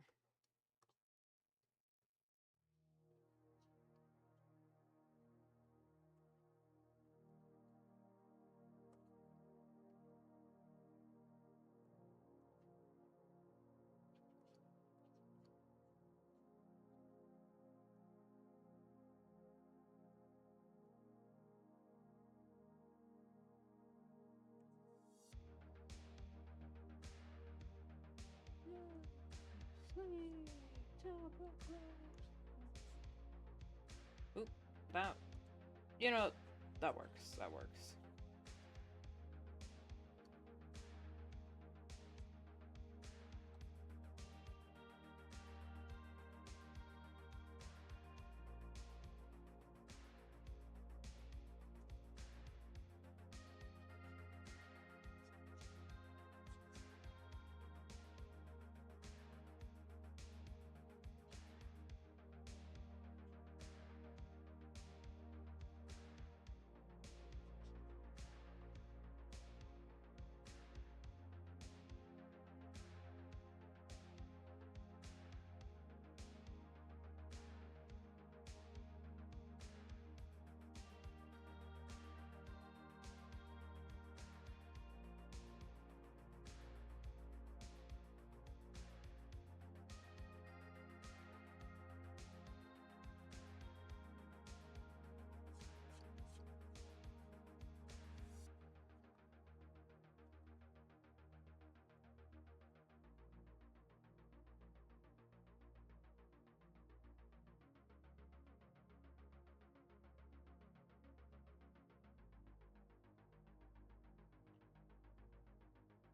Oop, that, you know, that works, that works.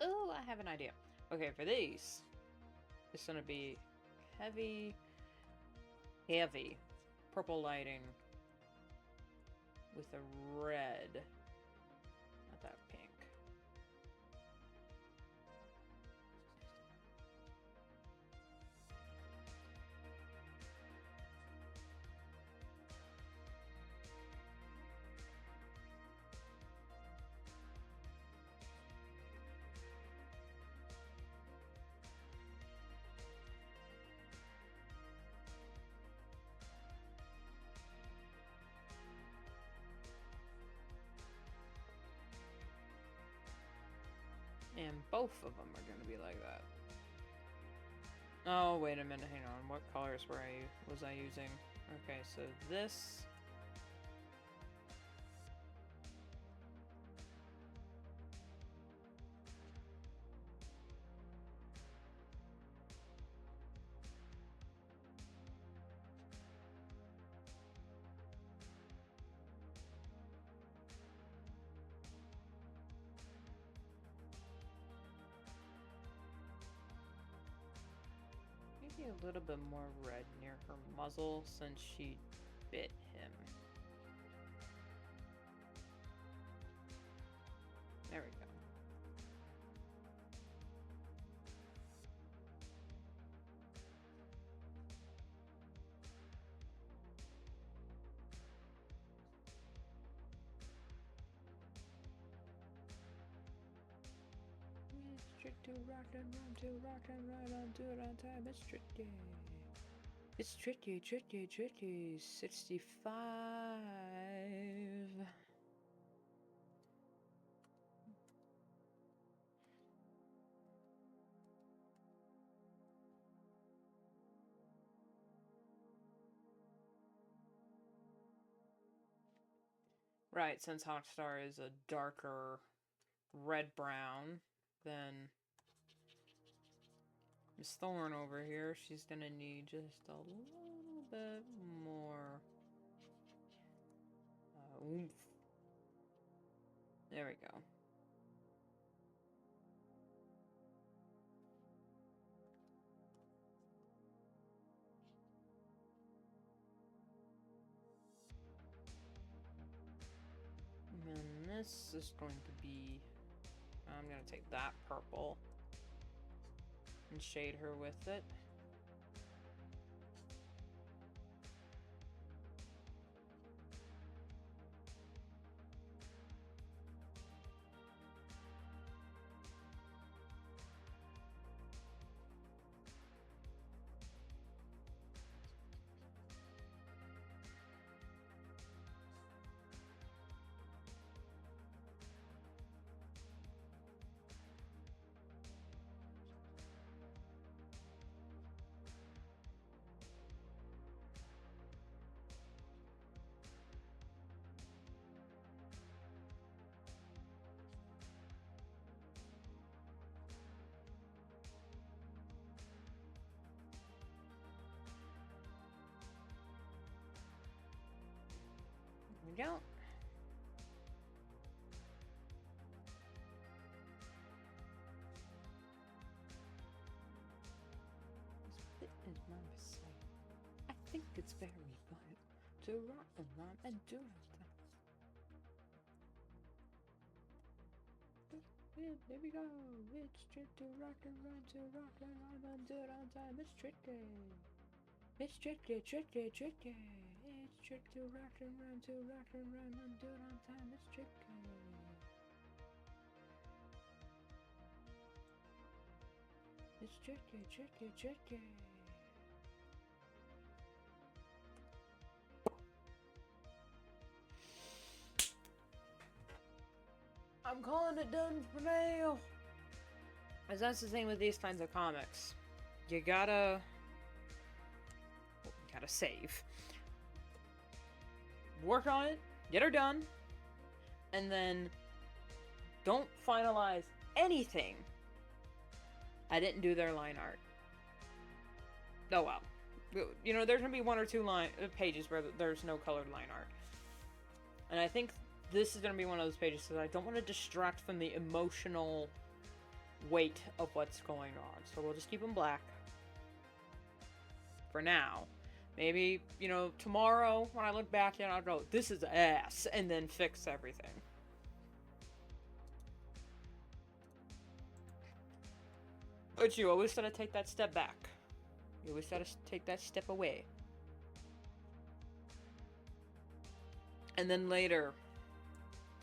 Oh, I have an idea. Okay, for these, it's gonna be heavy purple lighting with a red, not that pink. And both of them are gonna be like that. Oh, wait a minute, hang on. What colors was I using? Okay, so this... maybe a little bit more red near her muzzle since she bit him. There we go. To rock and run, to rock and run, on do it on time. It's tricky. It's tricky, tricky, tricky. 65. Right, since Hawkstar is a darker red-brown than Miss Thorn over here, she's gonna need just a little bit more oomph. There we go. And then this is going to be... I'm gonna take that purple and shade her with it. we go. This bit is my mistake. I think it's very fun to rock and rhyme and do it. Here we go. It's tricky to rock and rhyme, to rock and rhyme and do it on time. It's tricky. It's tricky, tricky, tricky. It's tricky to rock and rhyme, to rock and rhyme and do it on time. It's tricky. It's tricky, tricky, tricky. I'm calling it done for now. As that's the thing with these kinds of comics. You gotta save. Work on it, get her done, and then don't finalize anything. I didn't do their line art. Oh well. You know, there's gonna be one or two pages where there's no colored line art. And I think this is gonna be one of those pages because I don't want to distract from the emotional weight of what's going on. So we'll just keep them black. For now. Maybe, you know, tomorrow when I look back and I'll go, this is ass, and then fix everything. But you always gotta take that step back. You always gotta take that step away. And then later,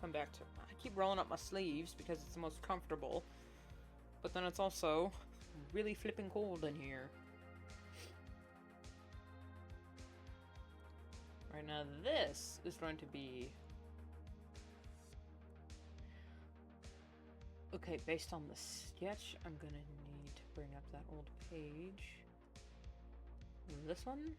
come back to, I keep rolling up my sleeves because it's the most comfortable. But then it's also really flipping cold in here. Right now, this is going to be... Okay, based on the sketch, I'm gonna need to bring up that old page. This one?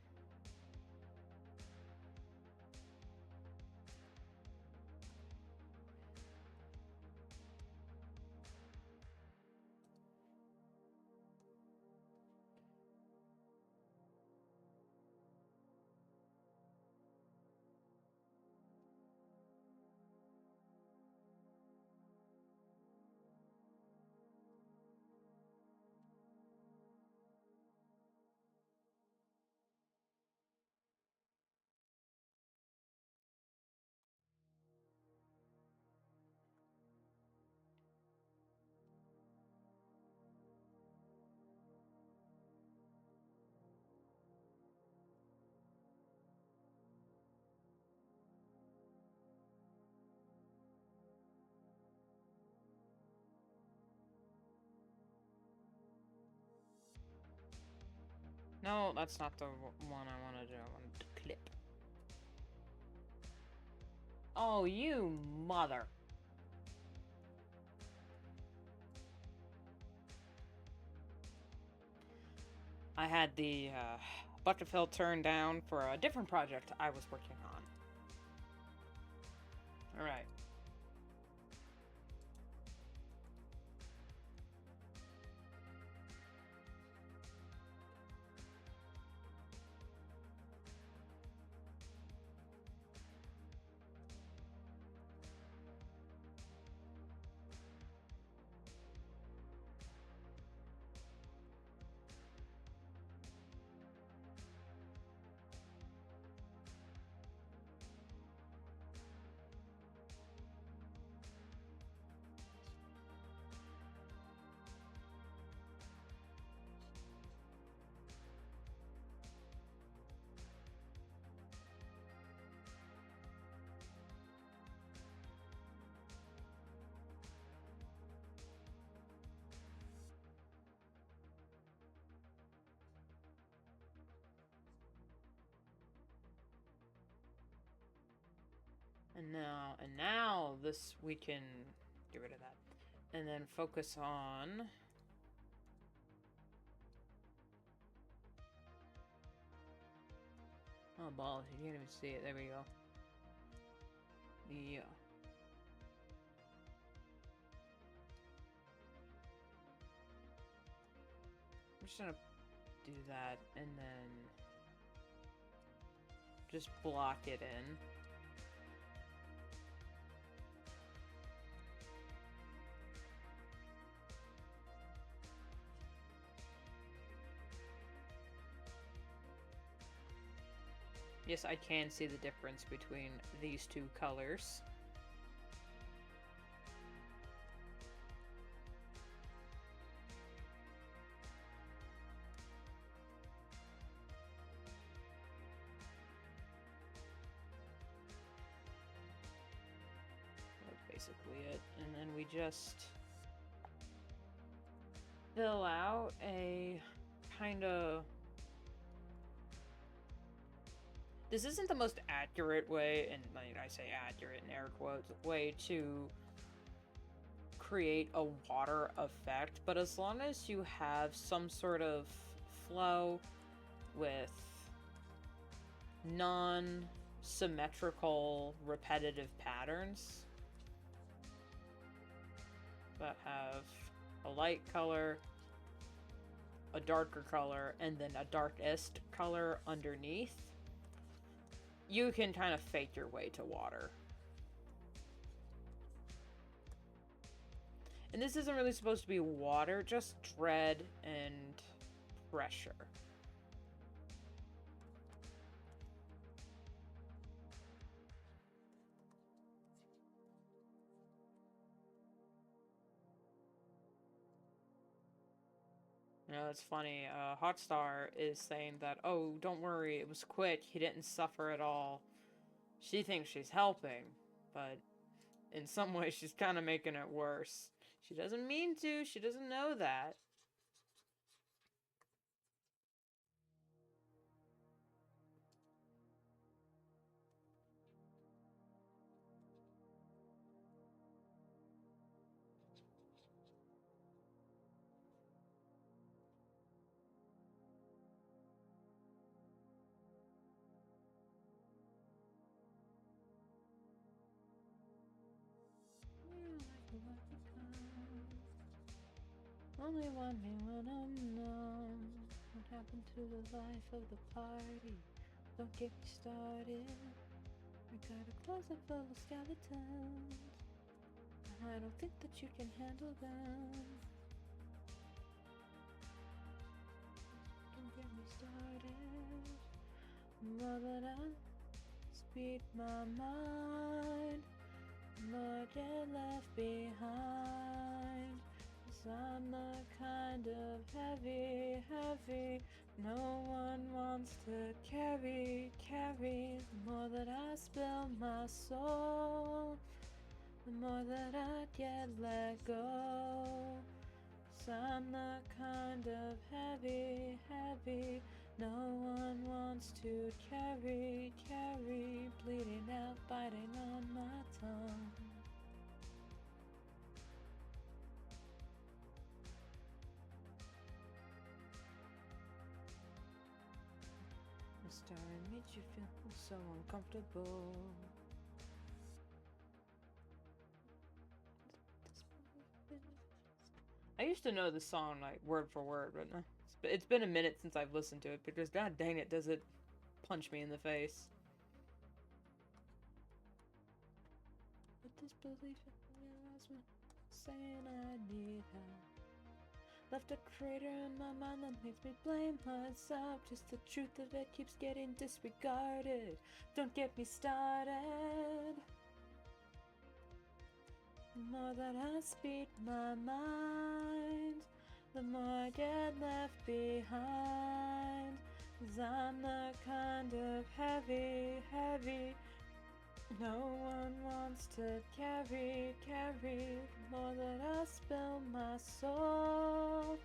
No, that's not the one I want to do. I want to clip. Oh, you mother. I had the bucket fill turned down for a different project I was working on. Alright. And now this, we can get rid of that. And then focus on... Oh, balls, you can't even see it. There we go. Yeah. I'm just gonna do that and then just block it in. Yes, I can see the difference between these two colors. That's basically it. And then we just fill out a kind of... This isn't the most accurate way, and I say accurate in air quotes, way to create a water effect, but as long as you have some sort of flow with non-symmetrical repetitive patterns that have a light color, a darker color, and then a darkest color underneath, you can kind of fake your way to water. And this isn't really supposed to be water, just dread and pressure. You know, it's funny, Hotstar is saying that, oh, don't worry, it was quick, he didn't suffer at all. She thinks she's helping, but in some ways she's kind of making it worse. She doesn't mean to, she doesn't know that. Only want me when I'm numb. What happened to the life of the party? Don't get me started. We got a closet full of skeletons. I don't think that you can handle them. Don't get me started. More that I speed my mind, more get left behind. I'm the kind of heavy, no one wants to carry. The more that I spill my soul, the more that I get let go. So I'm the kind of heavy, no one wants to carry, bleeding out, biting on my tongue. Starring made you feel so uncomfortable. I used to know the song like word for word, but it's been a minute since I've listened to it because god dang it, does it punch me in the face. But this belief in me saying I need help. Left a crater in my mind that makes me blame myself. Just the truth of it keeps getting disregarded. Don't get me started. The more that I speed my mind, the more I get left behind. 'Cause I'm the kind of heavy, no one wants to carry. The more that I spill my soul,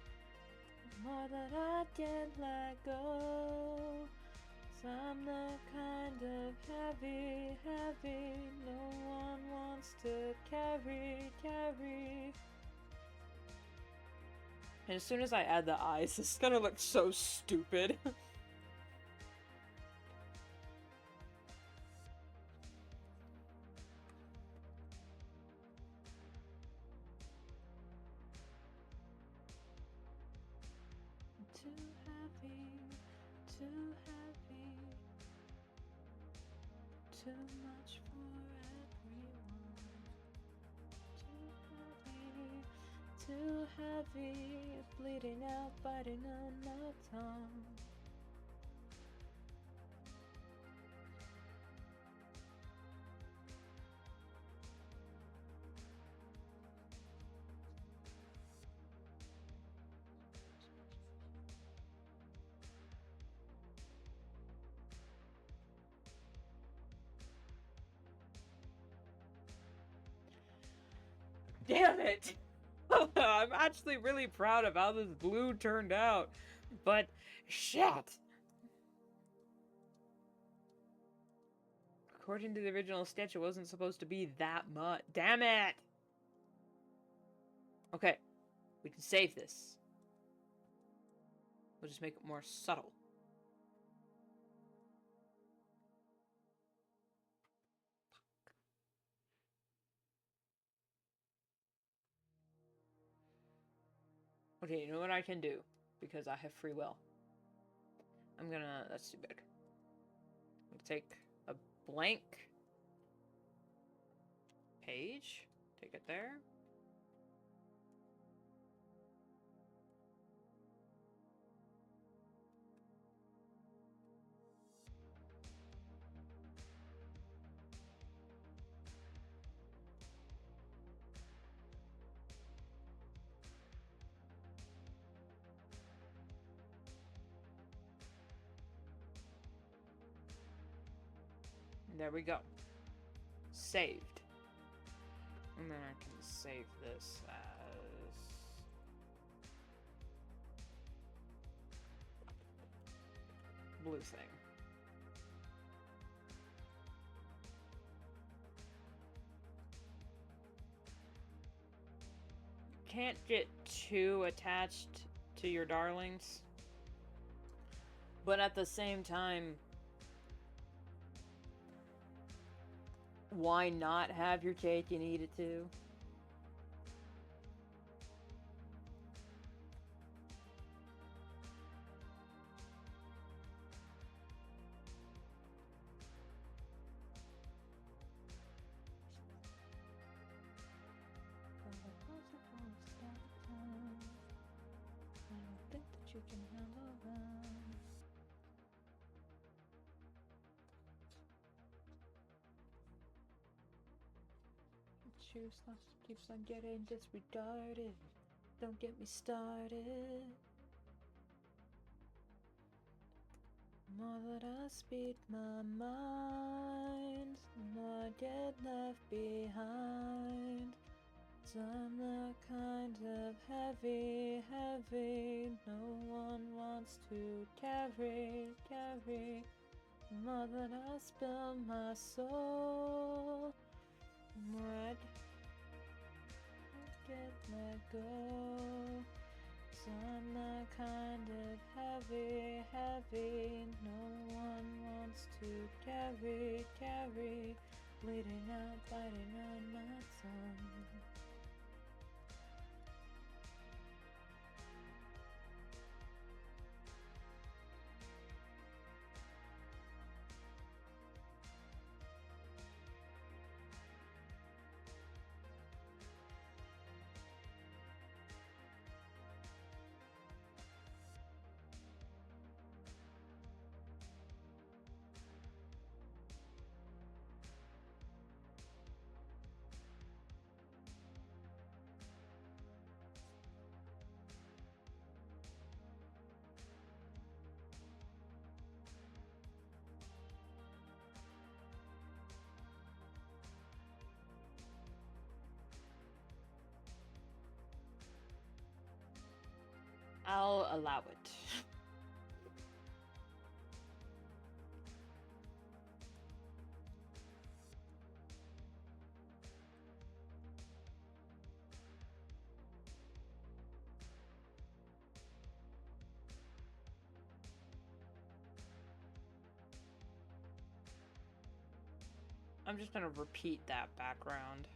the more that I get let go. 'Cause I'm the kind of heavy, no one wants to carry. And as soon as I add the eyes, this is gonna look so stupid. Too heavy, too much for everyone. Too heavy, bleeding out, biting on my tongue. Damn it! I'm actually really proud of how this blue turned out, but shit! According to the original sketch, it wasn't supposed to be that much. Damn it! Okay, we can save this. We'll just make it more subtle. Okay, you know what I can do? Because I have free will. I'm gonna... That's too big. I'm gonna take a blank page. Take it there. There we go. Saved. And then I can save this as... blue thing. Can't get too attached to your darlings. But at the same time, why not have your cake and eat it too? Keeps on getting disregarded. Don't get me started. More that I speed my mind, the more I get left behind. So I'm the kind of heavy, no one wants to carry. The more that I spill my soul, the more I'd get let go. So I'm the kind of heavy, no one wants to carry. Bleeding out, biting on my tongue. I'll allow it. I'm just gonna repeat that background.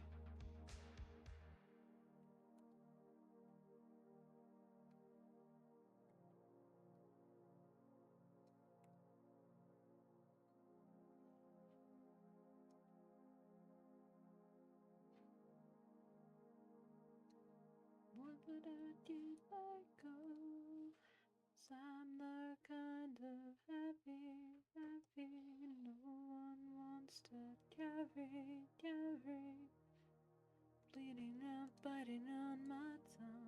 What would I get let go? 'Cause I'm the kind of heavy, no one wants to carry. Bleeding out, biting on my tongue.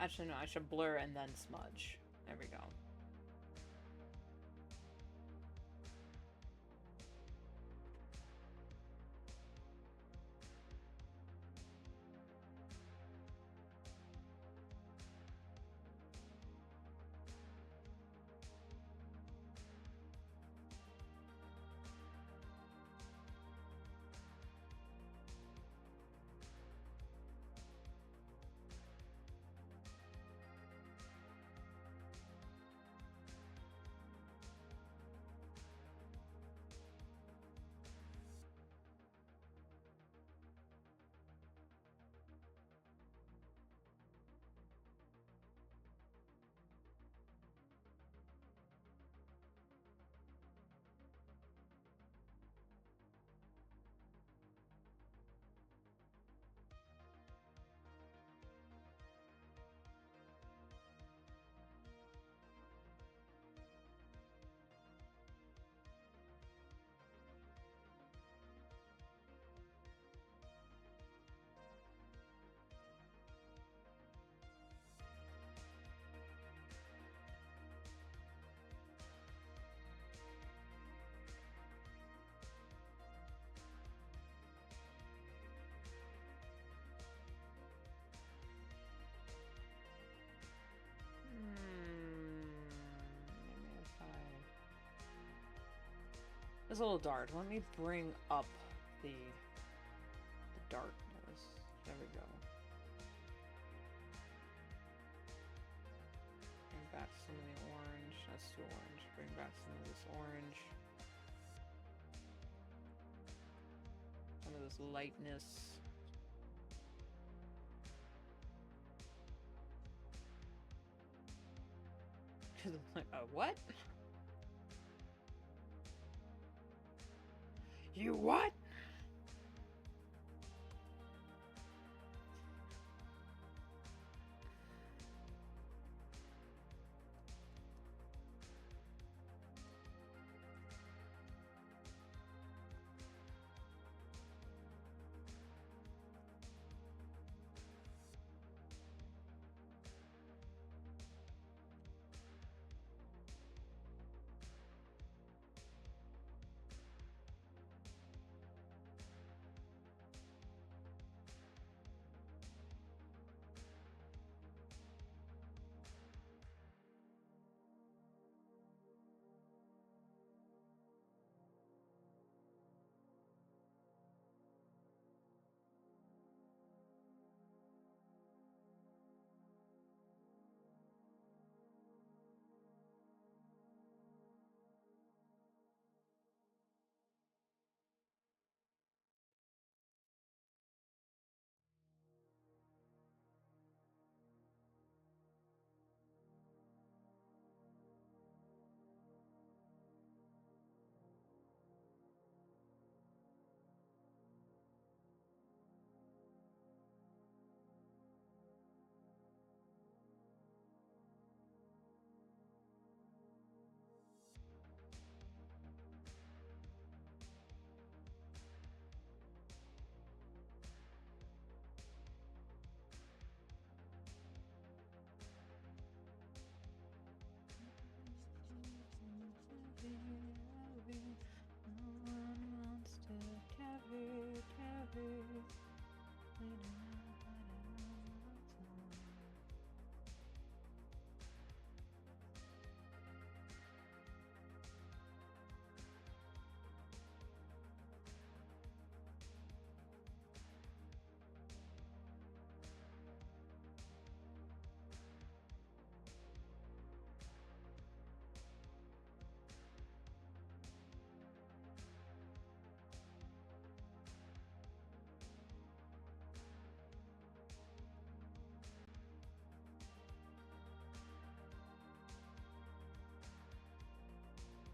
Actually, no, I should blur and then smudge. There we go. It's a little dark. Let me bring up the darkness. There we go. Bring back some of the orange. That's too orange. Bring back some of this orange. Some of this lightness. What? You what?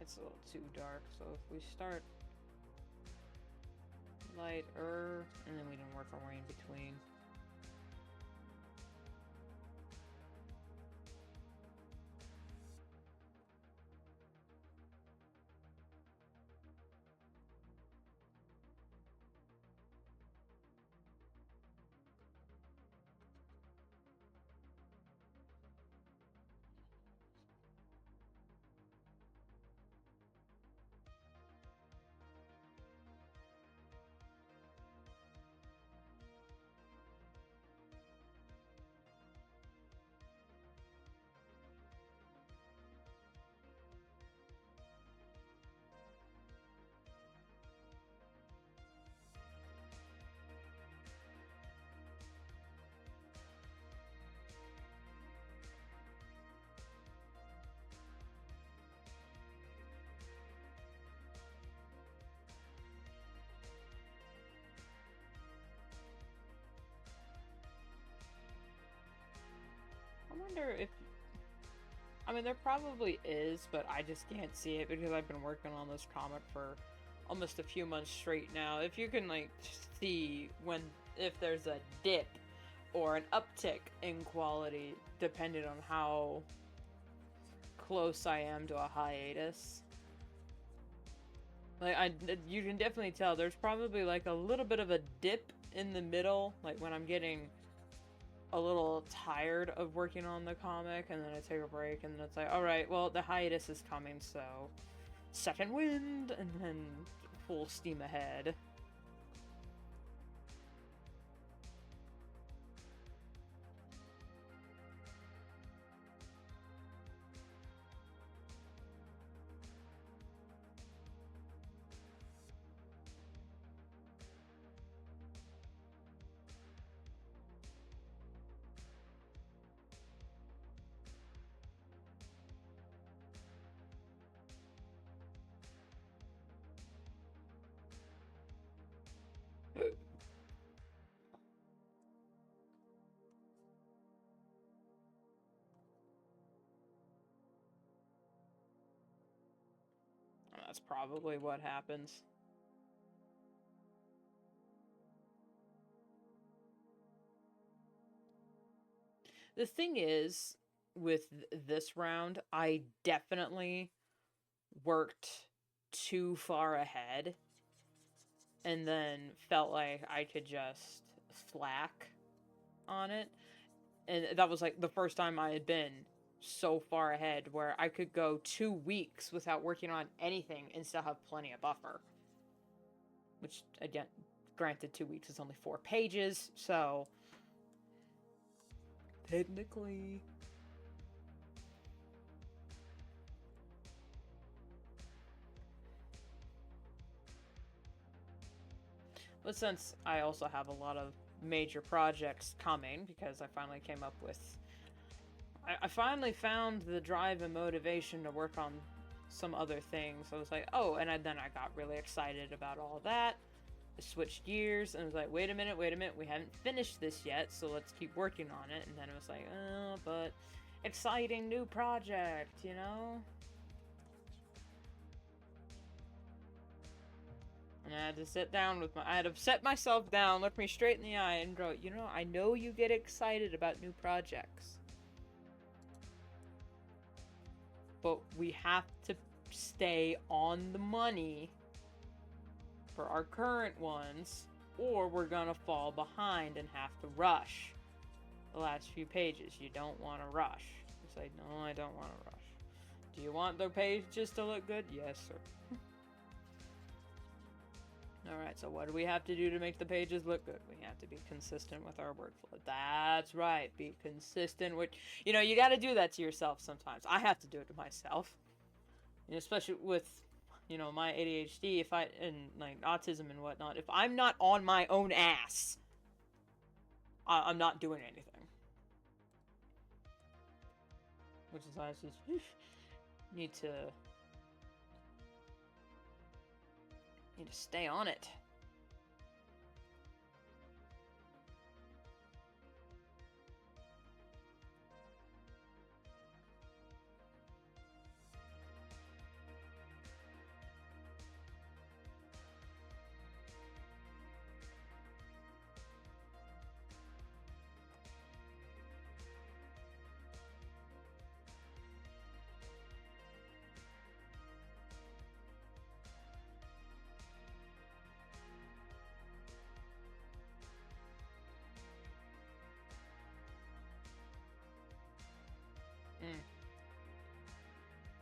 It's a little too dark, so if we start lighter, and then we can work our way in between. wonder if... I mean, there probably is, but I just can't see it because I've been working on this comic for almost a few months straight now. If you can, like, see if there's a dip or an uptick in quality, depending on how close I am to a hiatus. Like, you can definitely tell there's probably, like, a little bit of a dip in the middle, like, when I'm getting a little tired of working on the comic, and then I take a break, and then it's like, alright, well, the hiatus is coming, so second wind, and then full steam ahead. That's probably what happens. The thing is, with this round, I definitely worked too far ahead and then felt like I could just slack on it. And that was like the first time I had been so far ahead where I could go 2 weeks without working on anything and still have plenty of buffer. Which, again, granted, 2 weeks is only 4 pages, so technically... But since I also have a lot of major projects coming, because I finally came up with... I finally found the drive and motivation to work on some other things. I was like, oh, and then I got really excited about all that. I switched gears, and was like, wait a minute, we haven't finished this yet, so let's keep working on it. And then it was like, oh, but exciting new project, you know? And I had to sit down with I had to set myself down, look me straight in the eye, and go, you know, I know you get excited about new projects. But we have to stay on the money for our current ones, or we're gonna fall behind and have to rush the last few pages. You don't want to rush. It's like, no, I don't want to rush. Do you want the pages to look good? Yes, sir. Alright, so what do we have to do to make the pages look good? We have to be consistent with our workflow. That's right, be consistent with... You know, you gotta do that to yourself sometimes. I have to do it to myself. And especially with, you know, my ADHD, and, like, autism and whatnot, if I'm not on my own ass, I'm not doing anything. Which is why I just need to stay on it.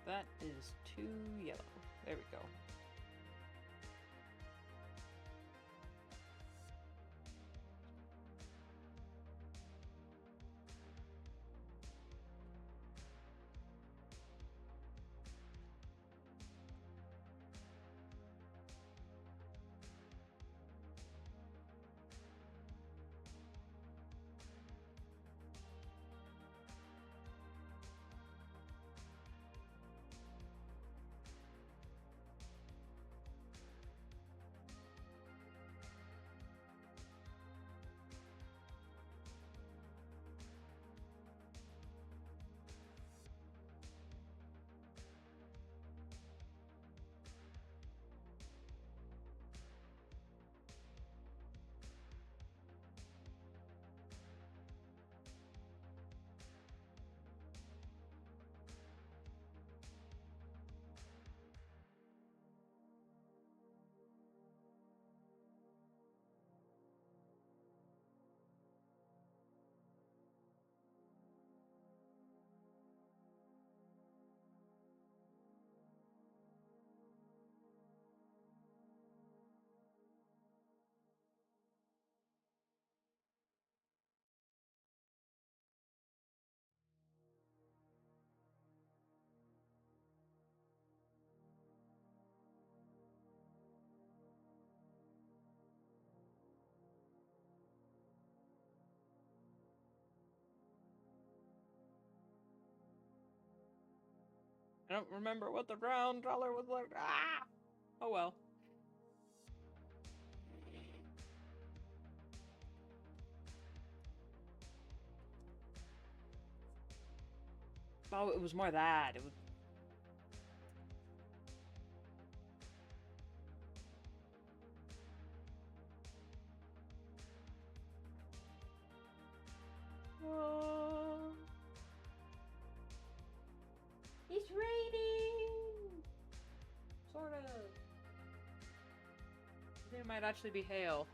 That is too yellow. There we go. I don't remember what the ground color was like. Ah! Oh well. Oh, it was more that. It was... It's raining! Sort of. I think it might actually be hail.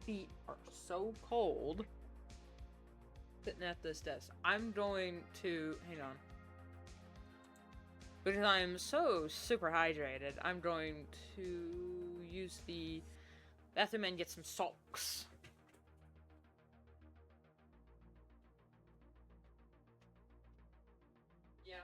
Feet are so cold sitting at this desk. I'm going to hang on because I'm so super hydrated. I'm going to use the bathroom and get some socks. Yeah.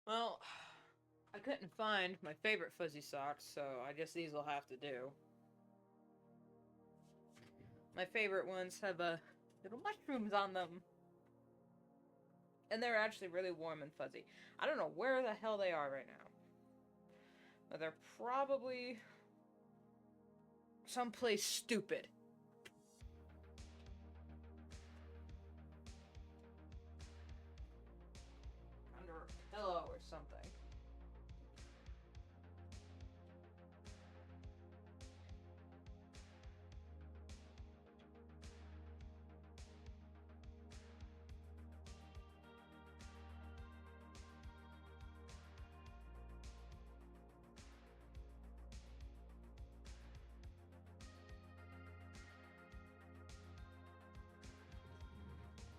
Well, I couldn't find my favorite fuzzy socks, so I guess these will have to do. My favorite ones have little mushrooms on them. And they're actually really warm and fuzzy. I don't know where the hell they are right now. But they're probably someplace stupid. Under a pillow or something.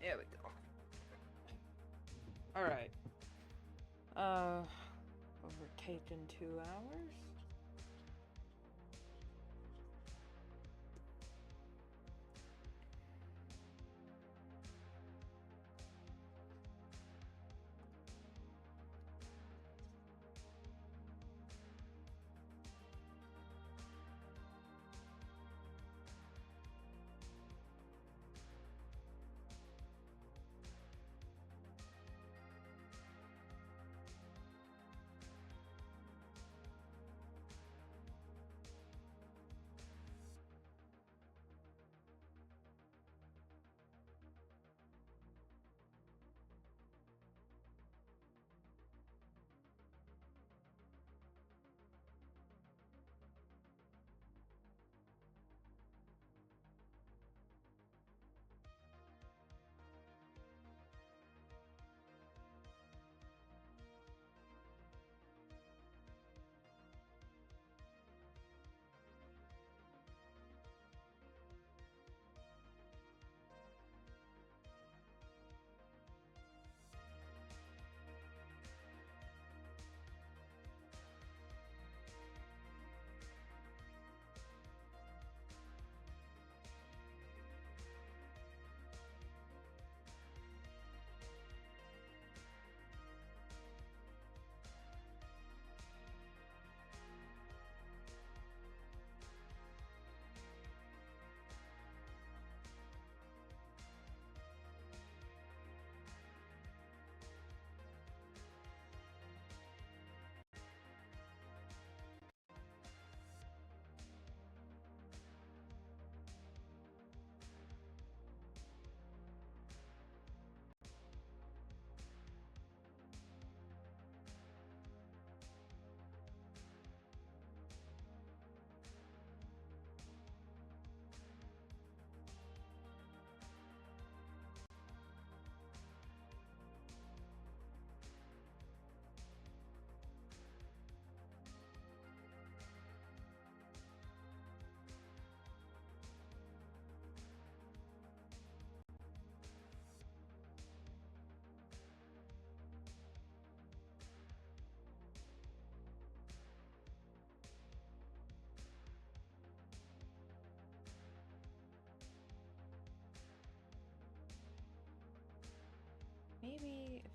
There we go. Alright. Overtaken 2 hours?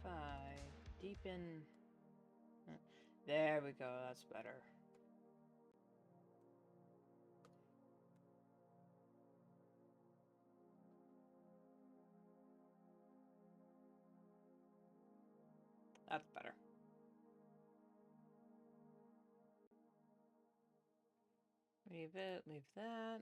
if I deepen... There we go, that's better. That's better. Leave it, leave that.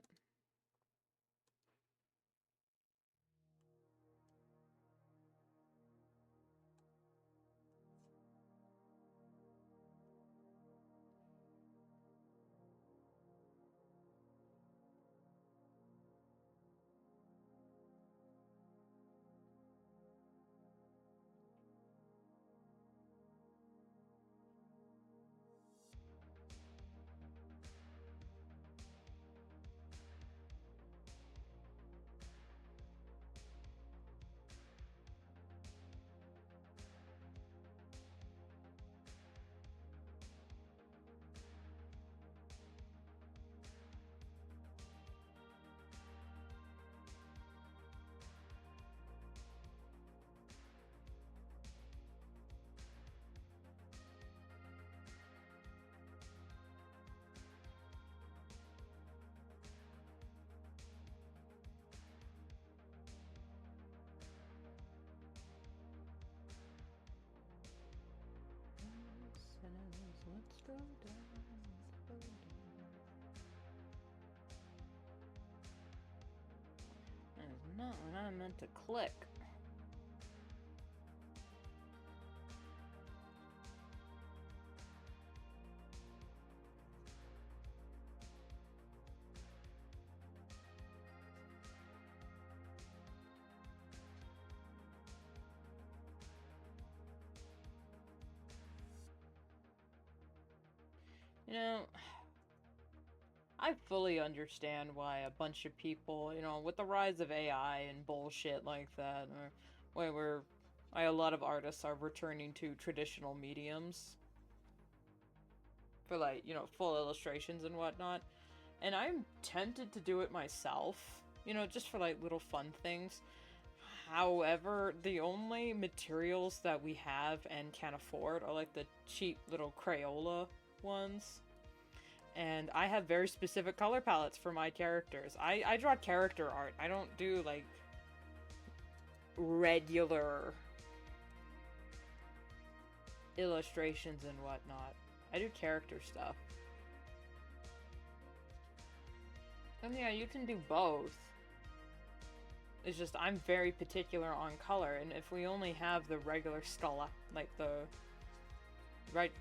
Let's go down, let's go down. That is not what I meant to click. You know, I fully understand why a bunch of people, you know, with the rise of AI and bullshit like that, or why a lot of artists are returning to traditional mediums for, like, you know, full illustrations and whatnot. And I'm tempted to do it myself, you know, just for, like, little fun things. However, the only materials that we have and can afford are, like, the cheap little Crayola ones. And I have very specific color palettes for my characters. I draw character art. I don't do, like, regular illustrations and whatnot. I do character stuff. And yeah, you can do both. It's just I'm very particular on color, and if we only have the regular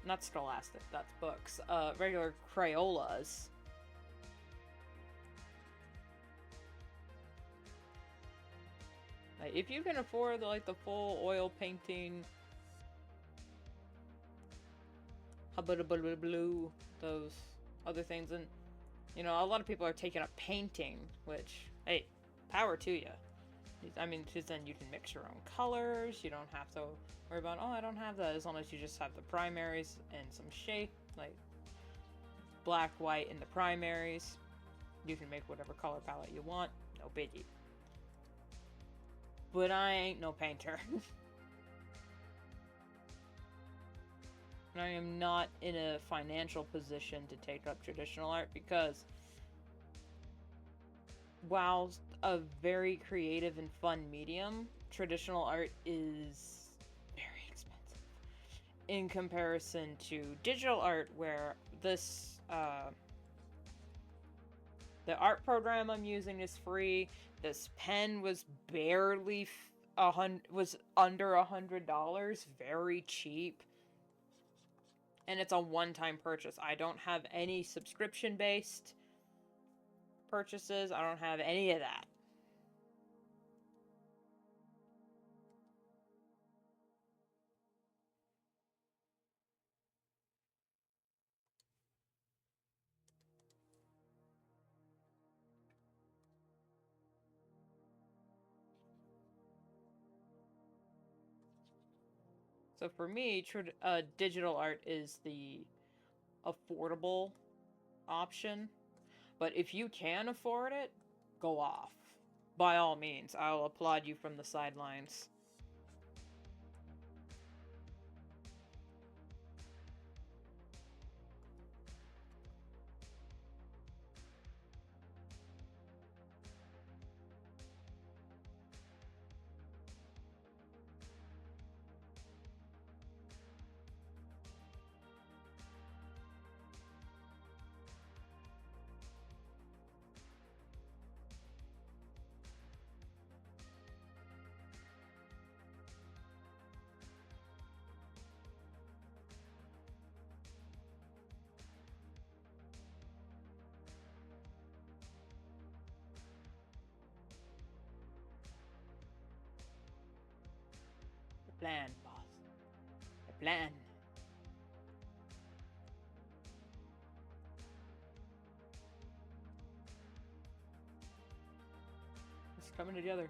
not Scholastic, that's books, regular Crayolas. Like, if you can afford, like, the full oil painting, blue, those other things, and, you know, a lot of people are taking up painting, which, hey, power to you. I mean, because then you can mix your own colors, you don't have to worry about, oh, I don't have that, as long as you just have the primaries and some shape, like black, white in the primaries. You can make whatever color palette you want, no biggie. But I ain't no painter. And I am not in a financial position to take up traditional art because, while a very creative and fun medium, traditional art is very expensive in comparison to digital art, where this the art program I'm using is free. This pen was barely under $100, very cheap, and it's a one-time purchase. I don't have any subscription-based purchases. I don't have any of that. So for me, digital art is the affordable option. But if you can afford it, go off. By all means, I'll applaud you from the sidelines. plan, boss. The plan. It's coming together.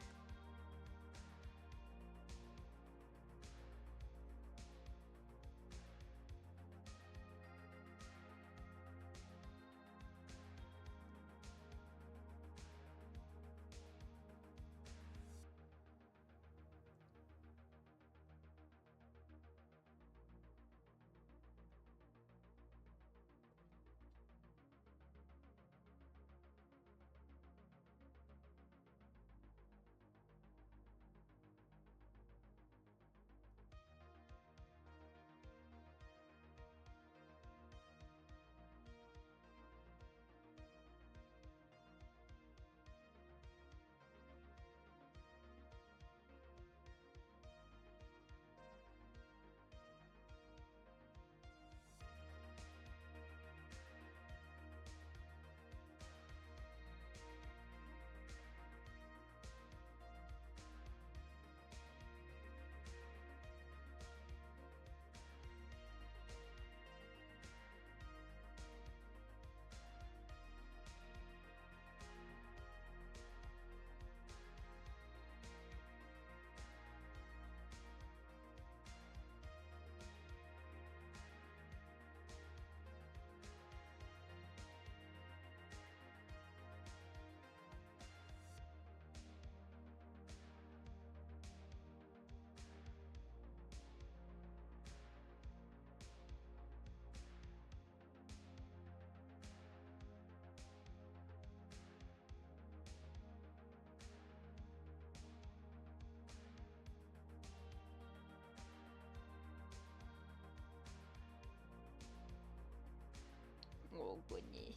Oh goodness.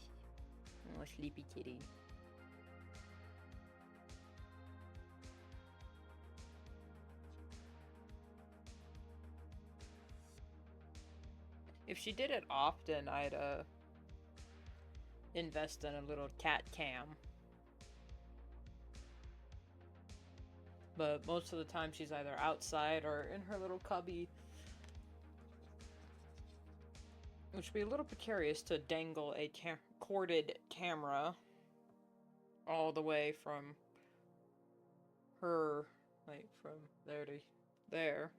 Oh, sleepy kitty. If she did it often, I'd invest in a little cat cam. But most of the time she's either outside or in her little cubby. Which would be a little precarious to dangle a corded camera all the way from her, like, from there to there.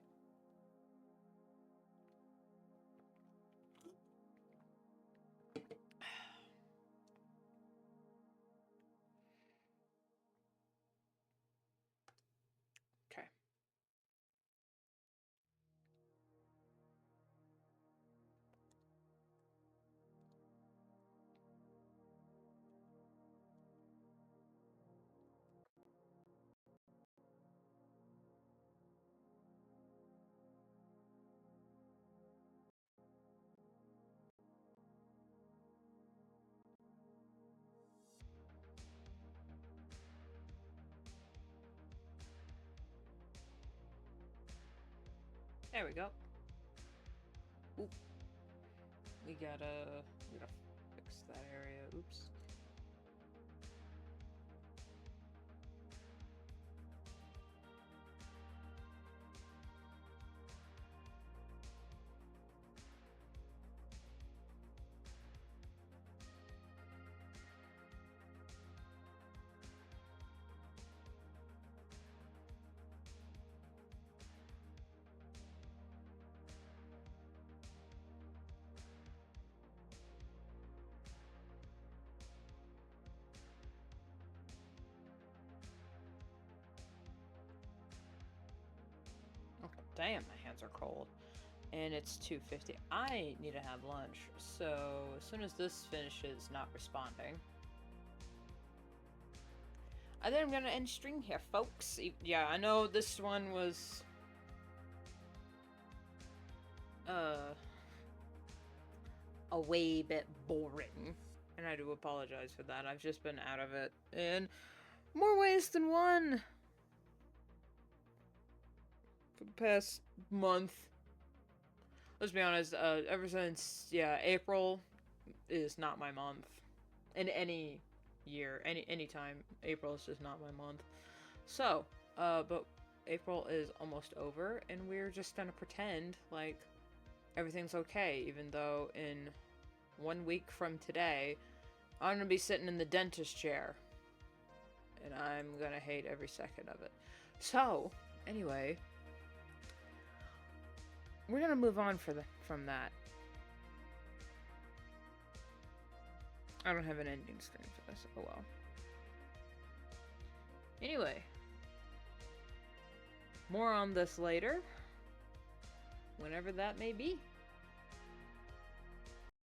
Okay. There we go. Oop. We gotta fix that area. Oops. Damn, my hands are cold. And it's 2:50. I need to have lunch. So as soon as this finishes not responding, I think I'm gonna end stream here, folks. Yeah, I know this one was a way bit boring. And I do apologize for that. I've just been out of it in more ways than one. For the past month. Let's be honest, ever since, yeah, April is not my month. In any year, any time, April is just not my month. So, but April is almost over, and we're just gonna pretend like everything's okay, even though in 1 week from today, I'm gonna be sitting in the dentist chair. And I'm gonna hate every second of it. So, anyway, we're gonna move on from that. I don't have an ending screen for this. Oh well. Anyway, more on this later, whenever that may be.